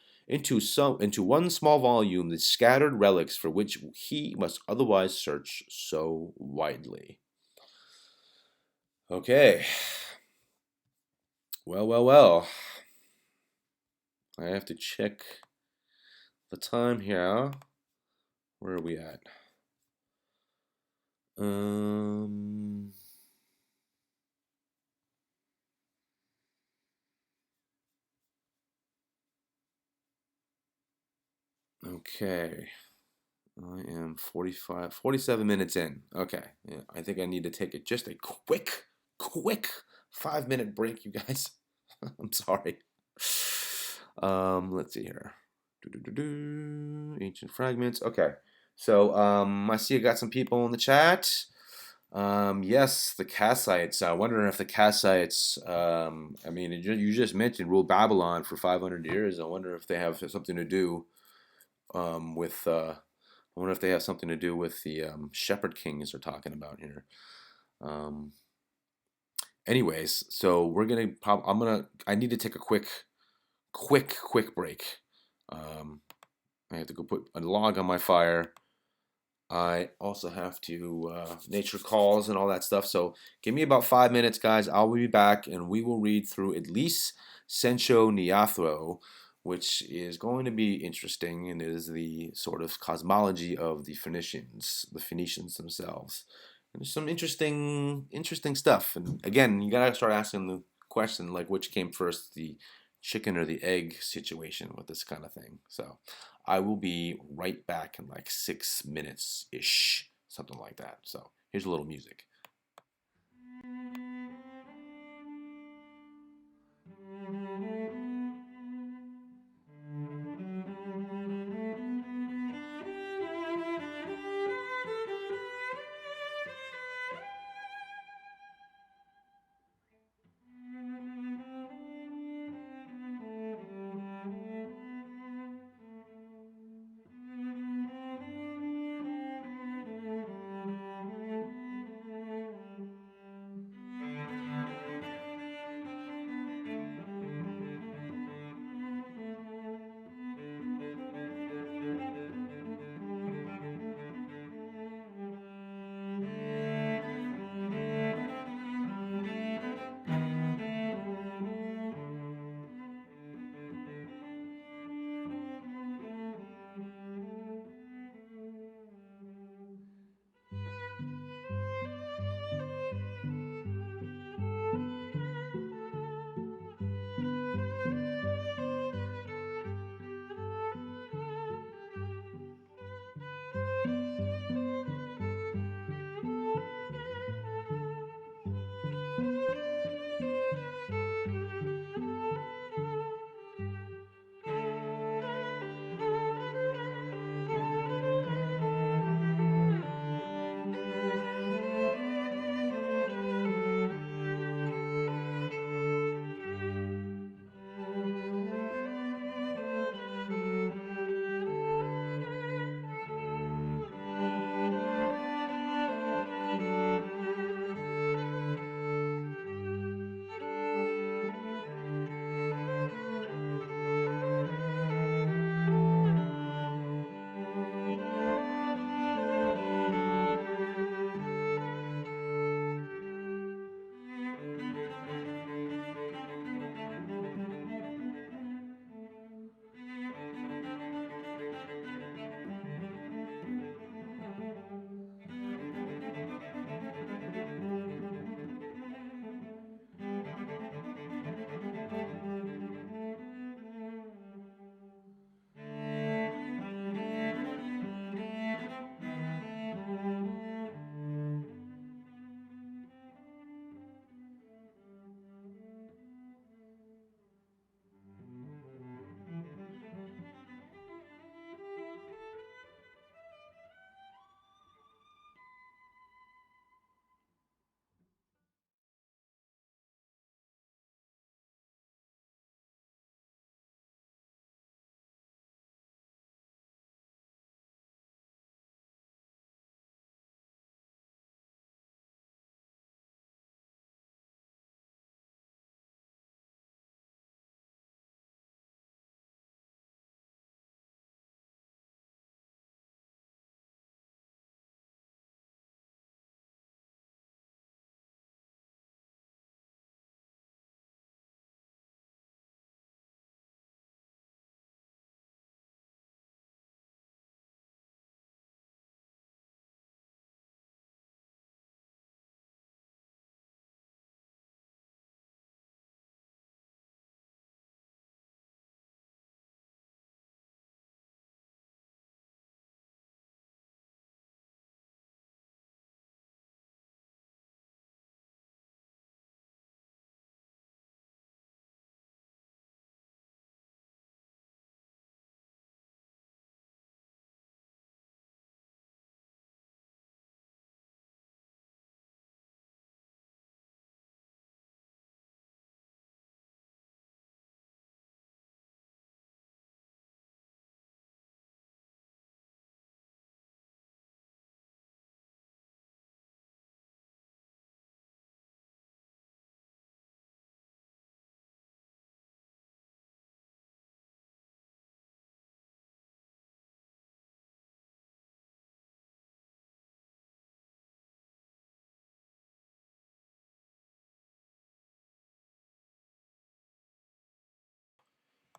one small volume the scattered relics for which he must otherwise search so widely. Okay. Well. I have to check the time here. Where are we at? Okay. I am 47 minutes in. Okay. Yeah, I think I need to take just a quick 5-minute break, you guys. I'm sorry. Let's see here. Ancient fragments. Okay. So, I see you got some people in the chat. Yes, the Kassites. I wonder if the Kassites, I mean, you just mentioned ruled Babylon for 500 years. I wonder if they have something to do with I wonder if they have something to do with the Shepherd Kings they're talking about here. Um, Anyways, so I need to take a quick break. I have to go put a log on my fire. I also have to nature calls and all that stuff. So give me about 5 minutes, guys. I'll be back, and we will read through at least Sencho Niathro, which is going to be interesting, and is the sort of cosmology of the Phoenicians themselves. And there's some interesting stuff. And again, you gotta start asking the question like, which came first, the chicken or the egg situation with this kind of thing. So I will be right back in like 6 minutes ish, something like that. So here's a little music.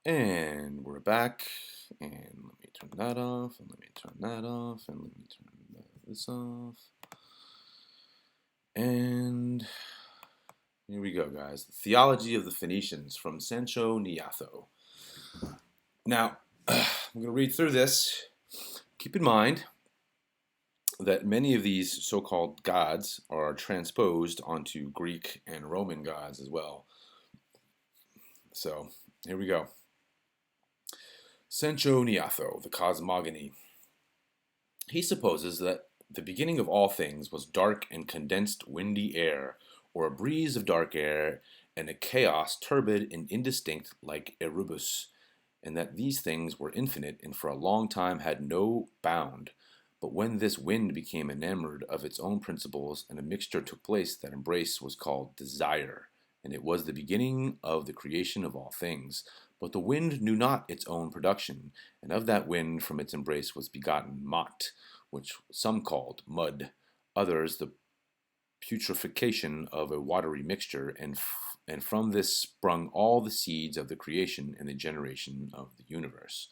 And we're back. And let me turn that off. And let me turn that off. And let me turn this off. And here we go, guys. The Theology of the Phoenicians from Sancho Niato. Now, I'm going to read through this. Keep in mind that many of these so-called gods are transposed onto Greek and Roman gods as well. So, here we go. Sancho Niato, the Cosmogony. He supposes that the beginning of all things was dark and condensed windy air, or a breeze of dark air, and a chaos turbid and indistinct like Erebus, and that these things were infinite and for a long time had no bound. But when this wind became enamored of its own principles, and a mixture took place, that embrace was called desire, and it was the beginning of the creation of all things. But the wind knew not its own production, and of that wind from its embrace was begotten Mot, which some called mud, others the putrefaction of a watery mixture, and from this sprung all the seeds of the creation and the generation of the universe.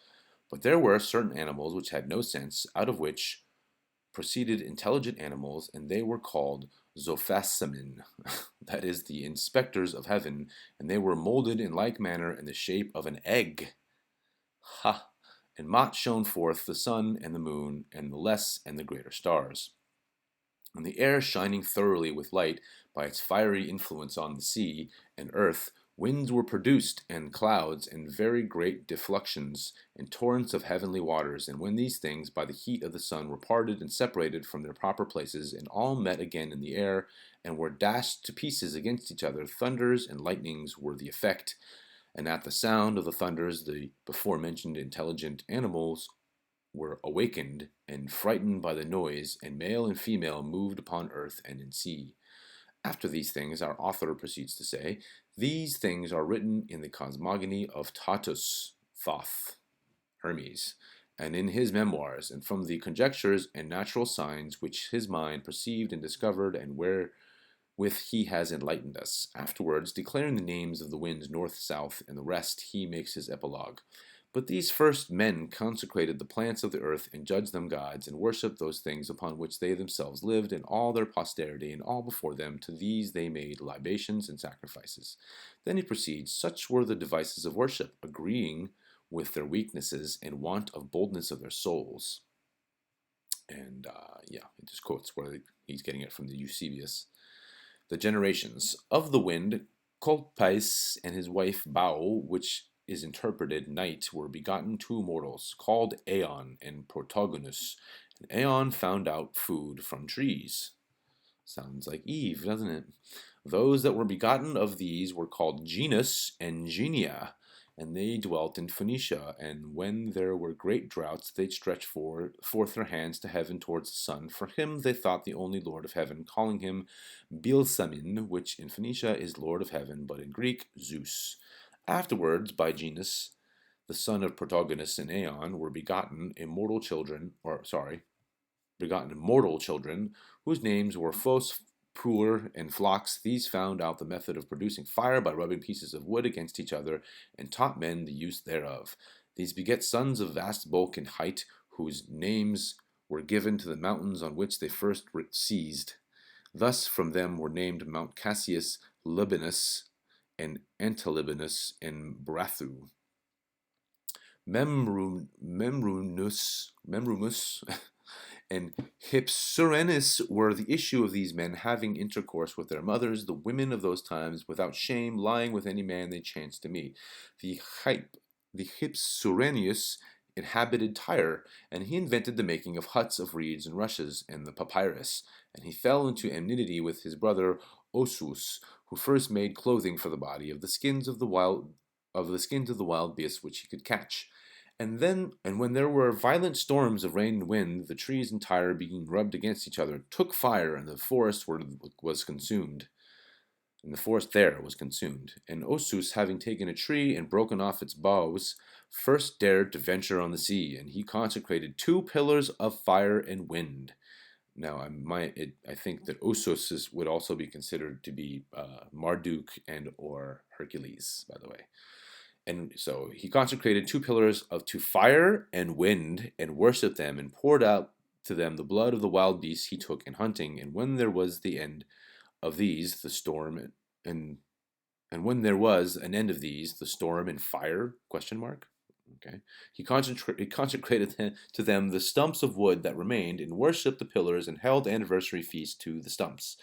But there were certain animals which had no sense, out of which proceeded intelligent animals, and they were called Zophasamin, that is, the inspectors of heaven, and they were molded in like manner in the shape of an egg. Ha! And Mot shone forth the sun and the moon, and the less and the greater stars. And the air shining thoroughly with light by its fiery influence on the sea and earth, winds were produced, and clouds, and very great defluxions, and torrents of heavenly waters. And when these things, by the heat of the sun, were parted and separated from their proper places, and all met again in the air, and were dashed to pieces against each other, thunders and lightnings were the effect. And at the sound of the thunders, the before mentioned intelligent animals were awakened and frightened by the noise, and male and female moved upon earth and in sea. After these things, our author proceeds to say, these things are written in the Cosmogony of Tatus, Thoth, Hermes, and in his memoirs, and from the conjectures and natural signs which his mind perceived and discovered, and wherewith he has enlightened us. Afterwards, declaring the names of the winds north, south, and the rest, he makes his epilogue. But these first men consecrated the plants of the earth, and judged them gods, and worshipped those things upon which they themselves lived, and all their posterity, and all before them. To these they made libations and sacrifices. Then he proceeds, such were the devices of worship, agreeing with their weaknesses and want of boldness of their souls. And it just quotes where he's getting it from the Eusebius. The generations of the wind, Colpais and his wife Bao, which is interpreted night, were begotten two mortals, called Aeon and Protagonus. And Aeon found out food from trees. Sounds like Eve, doesn't it? Those that were begotten of these were called Genus and Genia, and they dwelt in Phoenicia. And when there were great droughts, they stretched forth their hands to heaven towards the sun. For him they thought the only Lord of heaven, calling him Bilsamin, which in Phoenicia is Lord of heaven, but in Greek, Zeus. Afterwards, by Genus, the son of Protagonus and Aeon, were begotten immortal children, whose names were Phos, Pur, and Phlox. These found out the method of producing fire by rubbing pieces of wood against each other, and taught men the use thereof. These beget sons of vast bulk and height, whose names were given to the mountains on which they first seized. Thus from them were named Mount Cassius, Libanus, and Antilibinus, and Brathu. Memrumus, and Hypsurenis were the issue of these men, having intercourse with their mothers, the women of those times, without shame, lying with any man they chanced to meet. The Hypsurenius inhabited Tyre, and he invented the making of huts of reeds and rushes, and the papyrus. And he fell into enmity with his brother Osus, who first made clothing for the body of the skins of the wild beasts which he could catch. And when there were violent storms of rain and wind, the trees in Tyre, being rubbed against each other, took fire, and the forest was consumed. And the forest there was consumed. And Osus, having taken a tree and broken off its boughs, first dared to venture on the sea, and he consecrated 2 pillars of fire and wind. Now, I think that Osus would also be considered to be Marduk and or Hercules, by the way. And so he consecrated 2 pillars to fire and wind, and worshipped them, and poured out to them the blood of the wild beasts he took in hunting. And when there was the end of these, the storm, and and when there was an end of these, the storm and fire? Question mark. Okay. He consecrated to them the stumps of wood that remained, and worshipped the pillars, and held anniversary feasts to the stumps.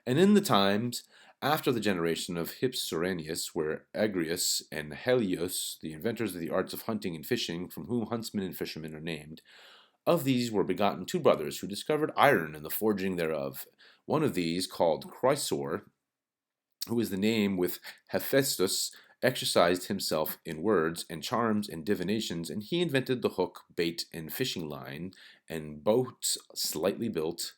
And in the times after the generation of Hypsirenius were Agrius and Helios, the inventors of the arts of hunting and fishing, from whom huntsmen and fishermen are named. Of these were begotten 2 brothers, who discovered iron and the forging thereof. One of these, called Chrysor, who is the name with Hephaestus, exercised himself in words and charms and divinations, and he invented the hook, bait, and fishing line, and boats slightly built,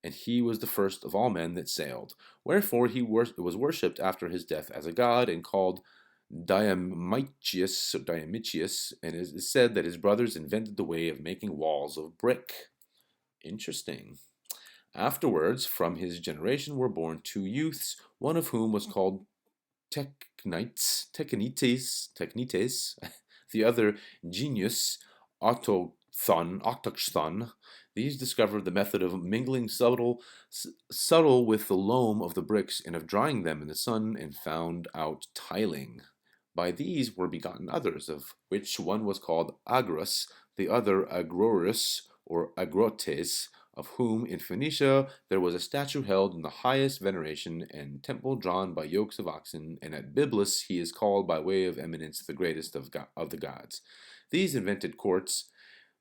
and he was the first of all men that sailed. Wherefore he was worshipped after his death as a god, and called Dionysius, and it is said that his brothers invented the way of making walls of brick. Interesting. Afterwards, from his generation were born 2 youths, one of whom was called Technites, the other Genius, Autochthon. These discovered the method of mingling subtle with the loam of the bricks, and of drying them in the sun, and found out tiling. By these were begotten others, of which one was called Agrus, the other Agrorus, or Agrotes, of whom in Phoenicia there was a statue held in the highest veneration, and temple drawn by yokes of oxen, and at Byblus he is called by way of eminence the greatest of the gods. These invented courts,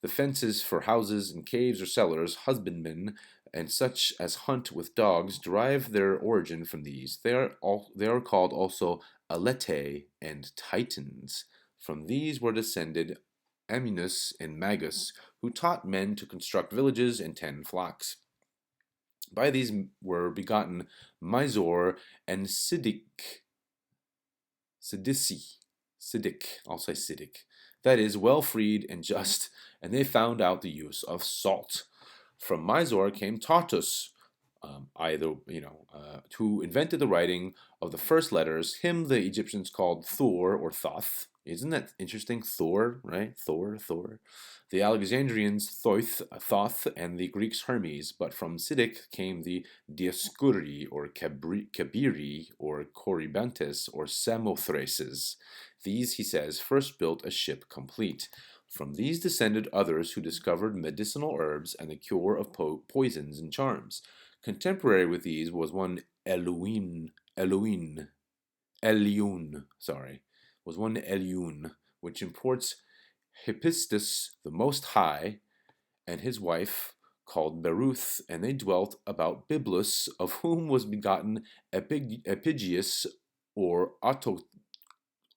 the fences for houses and caves or cellars, husbandmen, and such as hunt with dogs derive their origin from these. They are called also Aletae and Titans. From these were descended Amminus and Magus, who taught men to construct villages and tend flocks. By these were begotten Misor and Siddic, I'll say Siddic, that is, well freed and just, and they found out the use of salt. From Misor came Tautus, who invented the writing of the first letters. Him the Egyptians called Thor or Thoth. Isn't that interesting? Thor, right? Thor. The Alexandrians Thoth, and the Greeks Hermes. But from Siddic came the Dioscuri or Kabiri or Corybantes or Samothraces. These, he says, first built a ship complete. From these descended others who discovered medicinal herbs and the cure of poisons and charms. Contemporary with these was one Eliun, which imports Hephaestus the Most High and his wife, called Beruth, and they dwelt about Byblus, of whom was begotten Epigeus or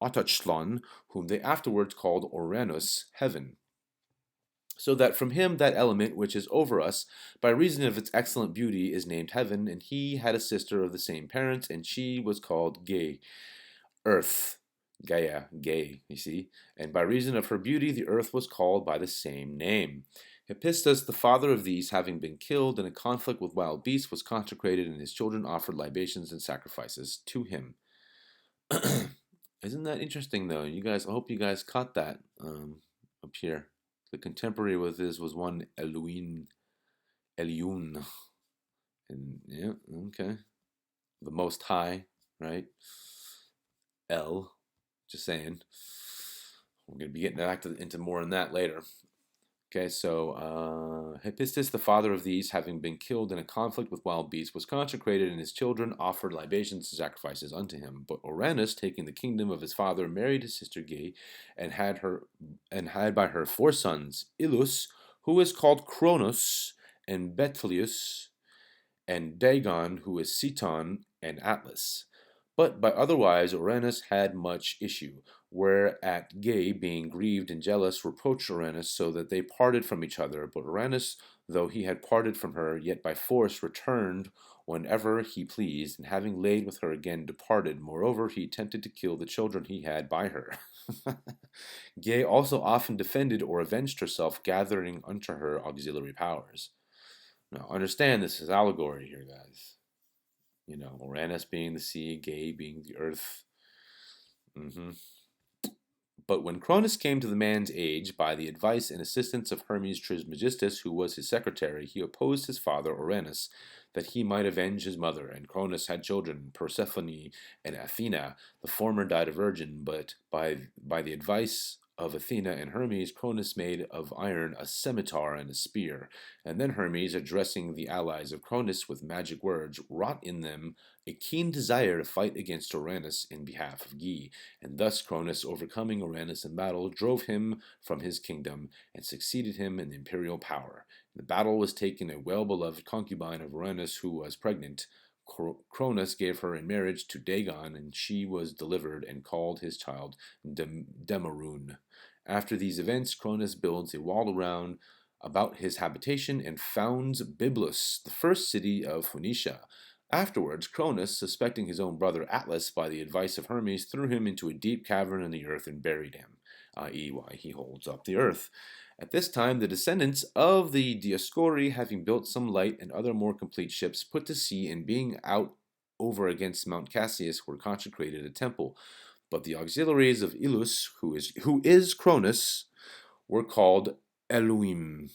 Autochthon, whom they afterwards called Uranus, heaven. So that from him that element which is over us, by reason of its excellent beauty, is named heaven, and he had a sister of the same parents, and she was called earth. Gaia, you see, and by reason of her beauty the earth was called by the same name. Hephaestus, the father of these, having been killed in a conflict with wild beasts, was consecrated, and his children offered libations and sacrifices to him. Isn't that interesting, though? I hope you guys caught that up here. The contemporary with this was one Eliun. And yeah, okay. The Most High, right? Just saying. We're going to be getting back into more on that later. Okay, so Hephaestus, the father of these, having been killed in a conflict with wild beasts, was consecrated, and his children offered libations and sacrifices unto him. But Uranus, taking the kingdom of his father, married his sister Gae, and had by her 4 sons: Ilus, who is called Cronus, and Betlius, and Dagon, who is Ceton, and Atlas. But by otherwise Uranus had much issue, whereat Gae, being grieved and jealous, reproached Uranus, so that they parted from each other. But Uranus, though he had parted from her, yet by force returned whenever he pleased, and having laid with her again departed. Moreover, he attempted to kill the children he had by her. Gae also often defended or avenged herself, gathering unto her auxiliary powers. Now, understand this is allegory here, guys. Uranus being the sea, Gae being the earth. But when Cronus came to the man's age, by the advice and assistance of Hermes Trismegistus, who was his secretary, he opposed his father Uranus, that he might avenge his mother. And Cronus had children, Persephone and Athena. The former died a virgin, but by the advice of Athena and Hermes, Cronus made of iron a scimitar and a spear. And then Hermes, addressing the allies of Cronus with magic words, wrought in them a keen desire to fight against Uranus in behalf of Ge. And thus Cronus, overcoming Uranus in battle, drove him from his kingdom and succeeded him in imperial power. In the battle was taken a well-beloved concubine of Uranus who was pregnant. Cronus gave her in marriage to Dagon, and she was delivered and called his child Demarun. After these events, Cronus builds a wall around about his habitation and founds Byblus, the first city of Phoenicia. Afterwards, Cronus, suspecting his own brother Atlas by the advice of Hermes, threw him into a deep cavern in the earth and buried him, i.e., why he holds up the earth. At this time, the descendants of the Dioscuri, having built some light and other more complete ships, put to sea, and being out over against Mount Cassius, were consecrated a temple. But the auxiliaries of Ilus, who is Cronus, were called Elohim.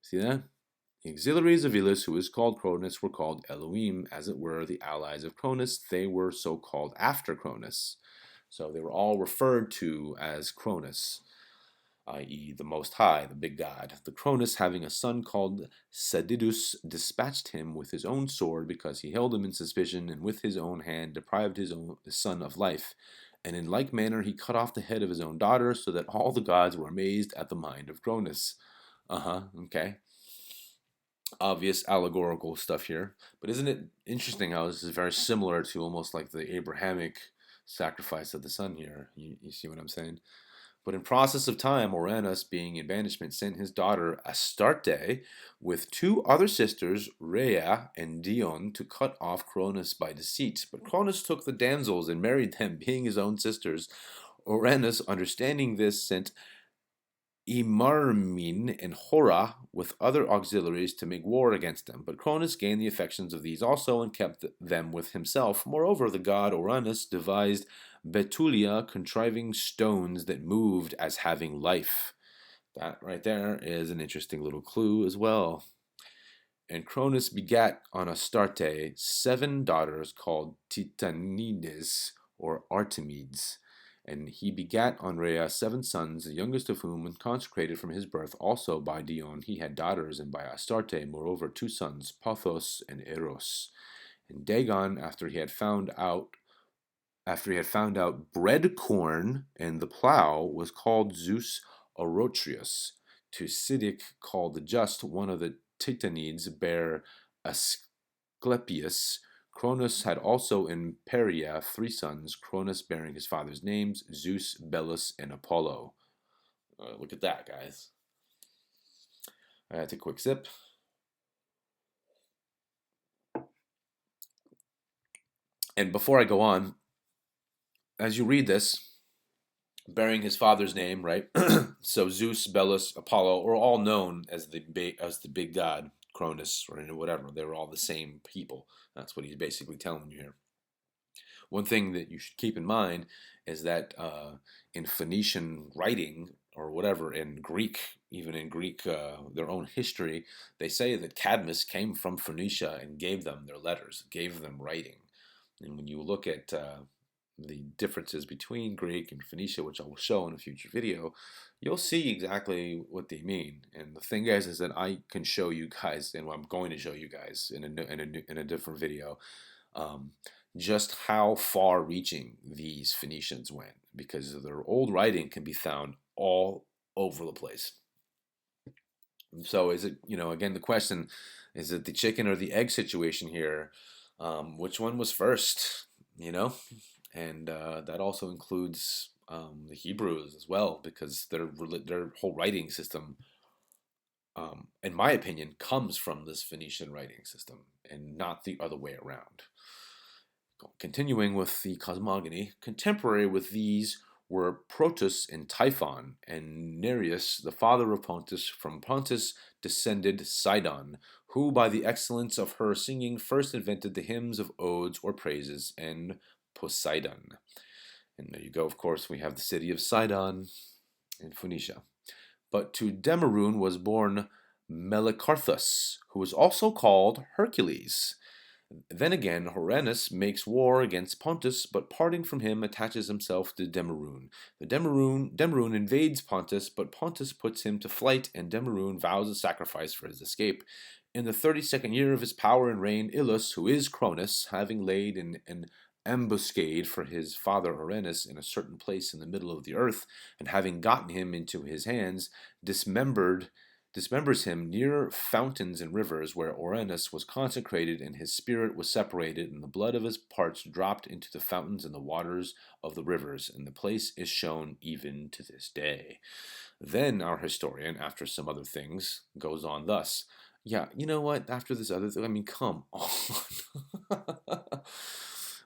See that? The auxiliaries of Ilus, who is called Cronus, were called Elohim, as it were the allies of Cronus. They were so called after Cronus. So they were all referred to as Cronus, i.e., the Most High, the big god. The Cronus, having a son called Sadidus, dispatched him with his own sword because he held him in suspicion, and with his own hand deprived his son of life. And in like manner he cut off the head of his own daughter, so that all the gods were amazed at the mind of Cronus. Okay. Obvious allegorical stuff here. But isn't it interesting how this is very similar to almost like the Abrahamic sacrifice of the son here? You see what I'm saying? But in process of time, Uranus, being in banishment, sent his daughter Astarte with two other sisters, Rhea and Dion, to cut off Cronus by deceit. But Cronus took the damsels and married them, being his own sisters. Uranus, understanding this, sent Emarmin and Hora with other auxiliaries to make war against them. But Cronus gained the affections of these also and kept them with himself. Moreover, the god Uranus devised Betulia, contriving stones that moved as having life. That right there is an interesting little clue as well. And Cronus begat on Astarte 7 daughters called Titanides or Artemides. And he begat on Rhea 7 sons, the youngest of whom, consecrated from his birth, also by Dion he had daughters, and by Astarte, moreover, 2 sons, Pothos and Eros. And Dagon, after he had found out bread corn and the plow, was called Zeus Orotrius. To Siddiq, called the Just, one of the Titanides, bare Asclepius. Cronus had also in Perea 3 sons, Cronus bearing his father's names, Zeus, Belus, and Apollo. Look at that, guys. Take a quick sip. And before I go on, as you read this, bearing his father's name, right? So Zeus, Belus, Apollo are all known as the big god Cronus, or whatever. They were all the same people. That's what he's basically telling you here. One thing that you should keep in mind is that in Phoenician writing, or whatever, in Greek, even in Greek, their own history, they say that Cadmus came from Phoenicia and gave them their letters, gave them writing. And when you look at the differences between Greek and Phoenicia, which I will show in a future video, you'll see exactly what they mean. And the thing, guys, is that I can show you guys, and I'm going to show you guys in a different video, just how far-reaching these Phoenicians went, because their old writing can be found all over the place. So is it, again, the question, is it the chicken or the egg situation here? Which one was first, And that also includes the Hebrews as well, because their whole writing system, in my opinion, comes from this Phoenician writing system and not the other way around. Continuing with the cosmogony, contemporary with these were Protus and Typhon, and Nereus, the father of Pontus. From Pontus descended Sidon, who by the excellence of her singing first invented the hymns of odes or praises, and Poseidon. And there you go, of course, we have the city of Sidon in Phoenicia. But to Demerun was born Melicarthus, who was also called Hercules. Then again, Horanus makes war against Pontus, but parting from him attaches himself to Demerun. Demerun invades Pontus, but Pontus puts him to flight, and Demerun vows a sacrifice for his escape. In the 32nd year of his power and reign, Ilus, who is Cronus, having laid an ambuscade for his father Orenus in a certain place in the middle of the earth, and having gotten him into his hands, dismembers him near fountains and rivers where Orenus was consecrated, and his spirit was separated, and the blood of his parts dropped into the fountains and the waters of the rivers, and the place is shown even to this day. Then our historian, after some other things, goes on thus. Yeah, you know what? After this other thing, I mean, come on.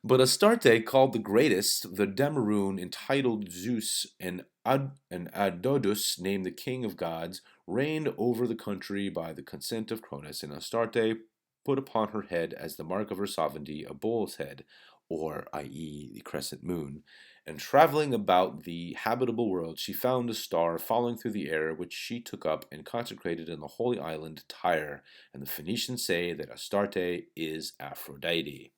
But Astarte, called the greatest, the Demerun, entitled Zeus, and Adodus, named the king of gods, reigned over the country by the consent of Cronus, and Astarte put upon her head as the mark of her sovereignty a bull's head, or i.e. the crescent moon. And traveling about the habitable world, she found a star falling through the air, which she took up and consecrated in the holy island Tyre. And the Phoenicians say that Astarte is Aphrodite.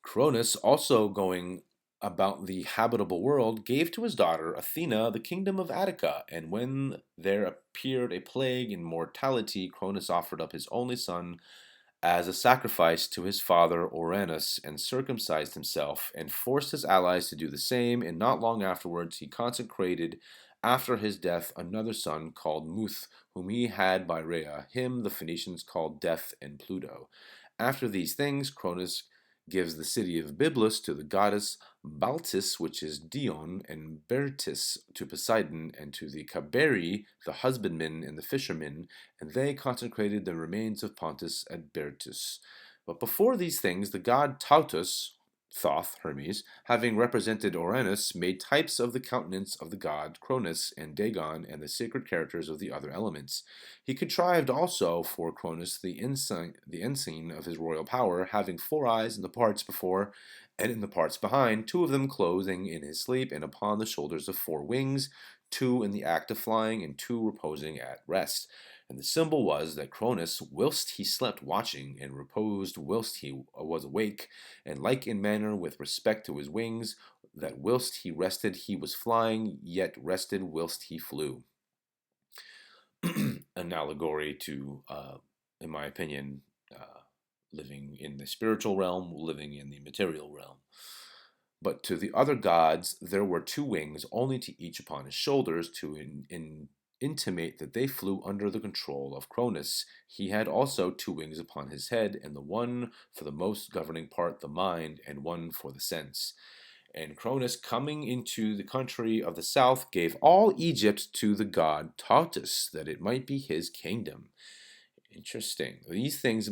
Cronus, also going about the habitable world, gave to his daughter Athena the kingdom of Attica, and when there appeared a plague in mortality, Cronus offered up his only son as a sacrifice to his father Oranus, and circumcised himself, and forced his allies to do the same, and not long afterwards he consecrated after his death another son called Muth, whom he had by Rhea. Him the Phoenicians called Death and Pluto. After these things, Cronus gives the city of Byblus to the goddess Baltis, which is Dion, and Bertis to Poseidon, and to the Caberi, the husbandmen and the fishermen, and they consecrated the remains of Pontus at Bertus. But before these things, the god Tautus, Thoth, Hermes, having represented Oranus, made types of the countenance of the god Cronus and Dagon and the sacred characters of the other elements. He contrived also for Cronus the ensign of his royal power, having 4 eyes in the parts before and in the parts behind, 2 of them closing in his sleep, and upon the shoulders of 4 wings, 2 in the act of flying, and 2 reposing at rest. And the symbol was that Cronus, whilst he slept watching, and reposed whilst he was awake, and like in manner with respect to his wings, that whilst he rested he was flying, yet rested whilst he flew. An allegory to, in my opinion, living in the spiritual realm, living in the material realm. But to the other gods there were 2 wings, only to each upon his shoulders, to intimate that they flew under the control of Cronus. He had also 2 wings upon his head, and the one for the most governing part, the mind, and one for the sense. And Cronus, coming into the country of the south, gave all Egypt to the god Tautus, that it might be his kingdom. Interesting. These things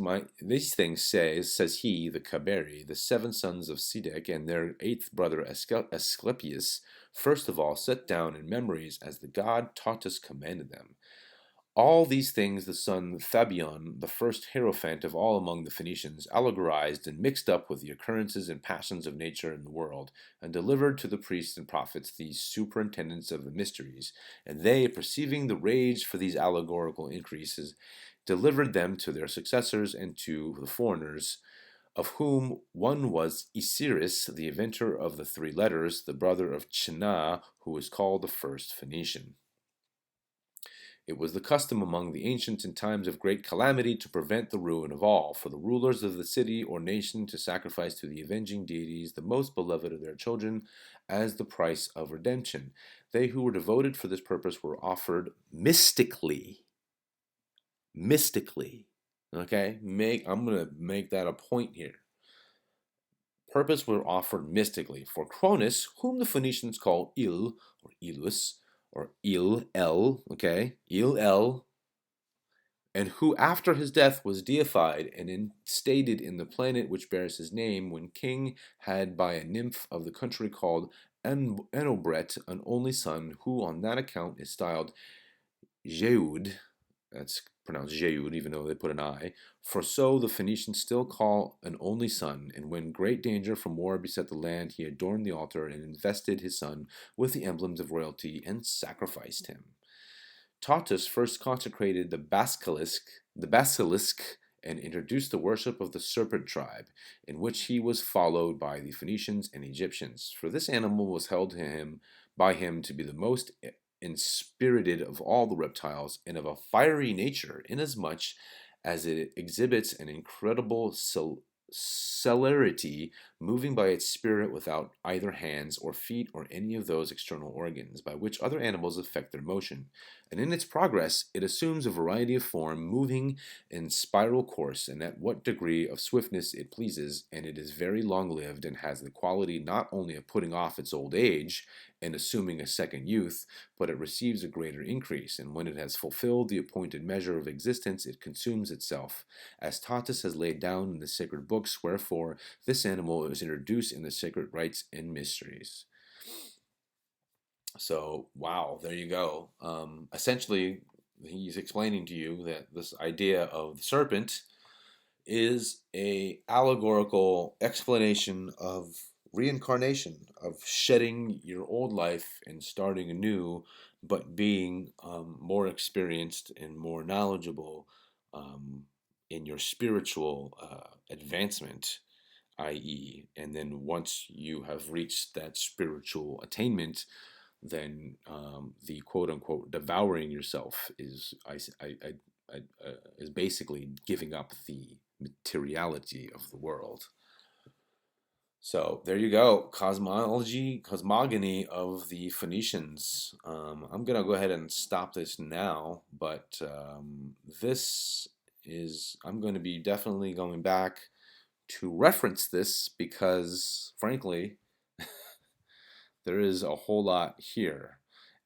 says he, the Caberi, the 7 sons of Sidek, and their 8th brother Asclepius, first of all set down in memories as the god Tautus commanded them. All these things the son Fabian, the first hierophant of all among the Phoenicians, allegorized and mixed up with the occurrences and passions of nature in the world, and delivered to the priests and prophets, these superintendents of the mysteries, and they, perceiving the rage for these allegorical increases, delivered them to their successors and to the foreigners, of whom one was Isiris, the inventor of the 3 letters, the brother of China, who was called the first Phoenician. It was the custom among the ancients in times of great calamity to prevent the ruin of all, for the rulers of the city or nation to sacrifice to the avenging deities the most beloved of their children as the price of redemption. They who were devoted for this purpose were offered mystically. Okay? I'm going to make that a point here. Purpose were offered mystically. For Cronus, whom the Phoenicians call Il, or Ilus, or Il-El, okay? Il-El, and who after his death was deified and instated in the planet which bears his name, when king had by a nymph of the country called Enobret an only son, who on that account is styled Jeud, that's pronounced Jeud, even though they put an I. For so the Phoenicians still call an only son, and when great danger from war beset the land, he adorned the altar and invested his son with the emblems of royalty and sacrificed him. Taautus first consecrated the basilisk and introduced the worship of the serpent tribe, in which he was followed by the Phoenicians and Egyptians. For this animal was held by him to be the most inspirited of all the reptiles, and of a fiery nature, inasmuch as it exhibits an incredible celerity, moving by its spirit without either hands or feet or any of those external organs by which other animals affect their motion. And in its progress it assumes a variety of form, moving in spiral course, and at what degree of swiftness it pleases, and it is very long lived, and has the quality not only of putting off its old age and assuming a second youth, but it receives a greater increase, and when it has fulfilled the appointed measure of existence, it consumes itself, as Taautus has laid down in the sacred books, wherefore this animal is introduced in the sacred rites and mysteries. So, wow, there you go. Essentially, he's explaining to you that this idea of the serpent is a allegorical explanation of reincarnation, of shedding your old life and starting anew, but being more experienced and more knowledgeable in your spiritual advancement, i.e., and then once you have reached that spiritual attainment, then the quote unquote devouring yourself is basically giving up the materiality of the world. So there you go, cosmogony of the Phoenicians. I'm gonna go ahead and stop this now, but this is I'm going to be definitely going back to reference this because, frankly, there is a whole lot here.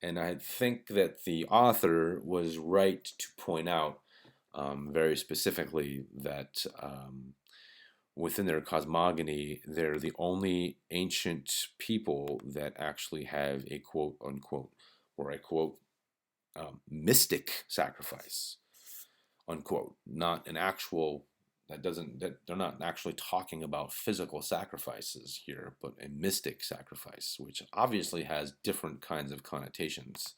And I think that the author was right to point out very specifically that within their cosmogony, they're the only ancient people that actually have a quote unquote, or I quote, mystic sacrifice, unquote, not an actual that they're not actually talking about physical sacrifices here, but a mystic sacrifice, which obviously has different kinds of connotations.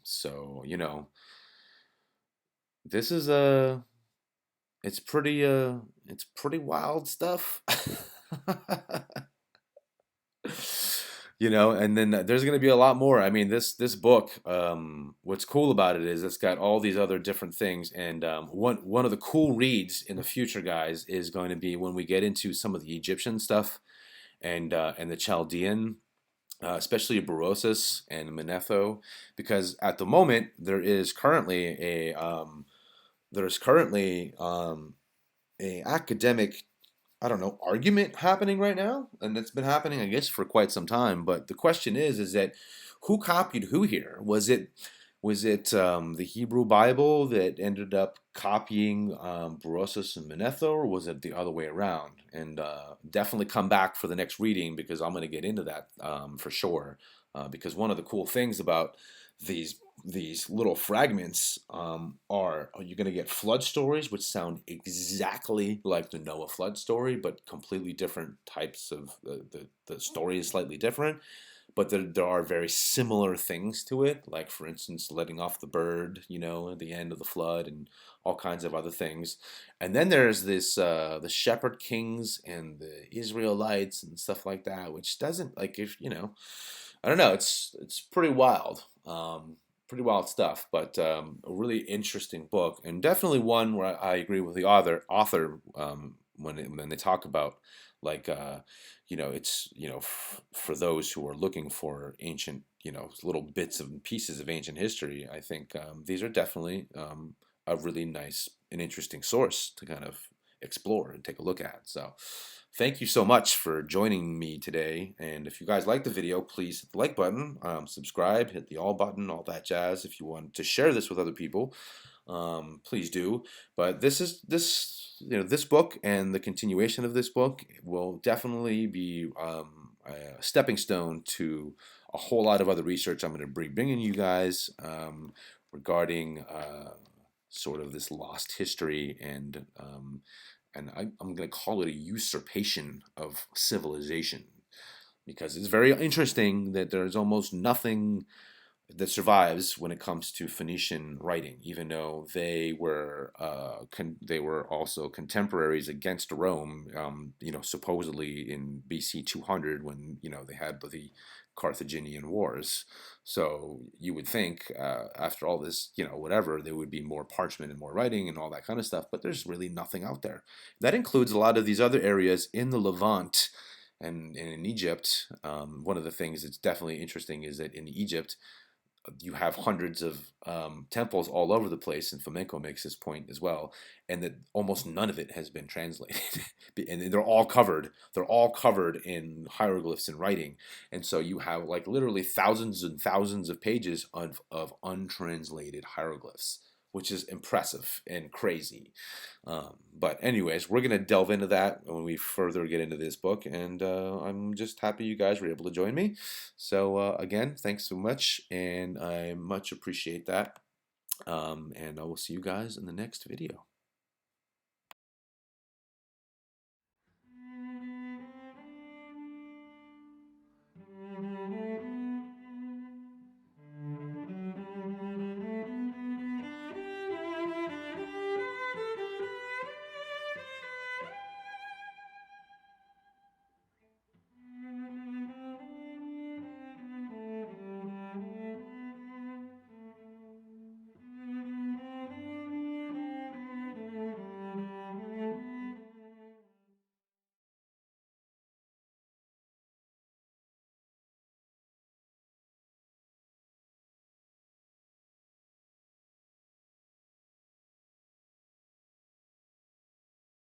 So this is it's pretty wild stuff. And then there's going to be a lot more. I mean, this book, what's cool about it is it's got all these other different things, and one of the cool reads in the future, guys, is going to be when we get into some of the Egyptian stuff and the Chaldean, especially Berosus and Manetho, because at the moment there's currently a academic, I don't know, argument happening right now, and it's been happening, I guess, for quite some time. But the question is that who copied who here? Was it the Hebrew Bible that ended up copying Berosus and Manetho, or was it the other way around? And definitely come back for the next reading because I'm going to get into that for sure. Because one of the cool things about these little fragments are you're going to get flood stories which sound exactly like the Noah flood story, but completely different types of the story is slightly different, but there are very similar things to it, like for instance letting off the bird at the end of the flood and all kinds of other things. And then there's this the shepherd kings and the Israelites and stuff like that, which doesn't, like, if I don't know, it's pretty wild. Pretty wild stuff, but a really interesting book, and definitely one where I agree with the author when they talk about, like, it's for those who are looking for ancient, little bits and pieces of ancient history. I think these are definitely a really nice and interesting source to kind of explore and take a look at. So thank you so much for joining me today. And if you guys like the video, please hit the like button, subscribe, hit the all button, all that jazz. If you want to share this with other people, please do. But this book and the continuation of this book will definitely be a stepping stone to a whole lot of other research I'm going to be bringing you guys regarding sort of this lost history, and I'm going to call it a usurpation of civilization, because it's very interesting that there's almost nothing that survives when it comes to Phoenician writing, even though they were also contemporaries against Rome. Supposedly in BC 200, when they had the Carthaginian wars. So you would think after all this, whatever, there would be more parchment and more writing and all that kind of stuff. But there's really nothing out there. That includes a lot of these other areas in the Levant and in Egypt. One of the things that's definitely interesting is that in Egypt, you have hundreds of temples all over the place, and Flamenco makes this point as well, and that almost none of it has been translated, and they're all covered. They're all covered in hieroglyphs and writing, and so you have like literally thousands and thousands of pages of untranslated hieroglyphs, which is impressive and crazy. But anyways, we're gonna delve into that when we further get into this book, and I'm just happy you guys were able to join me. So again, thanks so much, and I much appreciate that. And I will see you guys in the next video.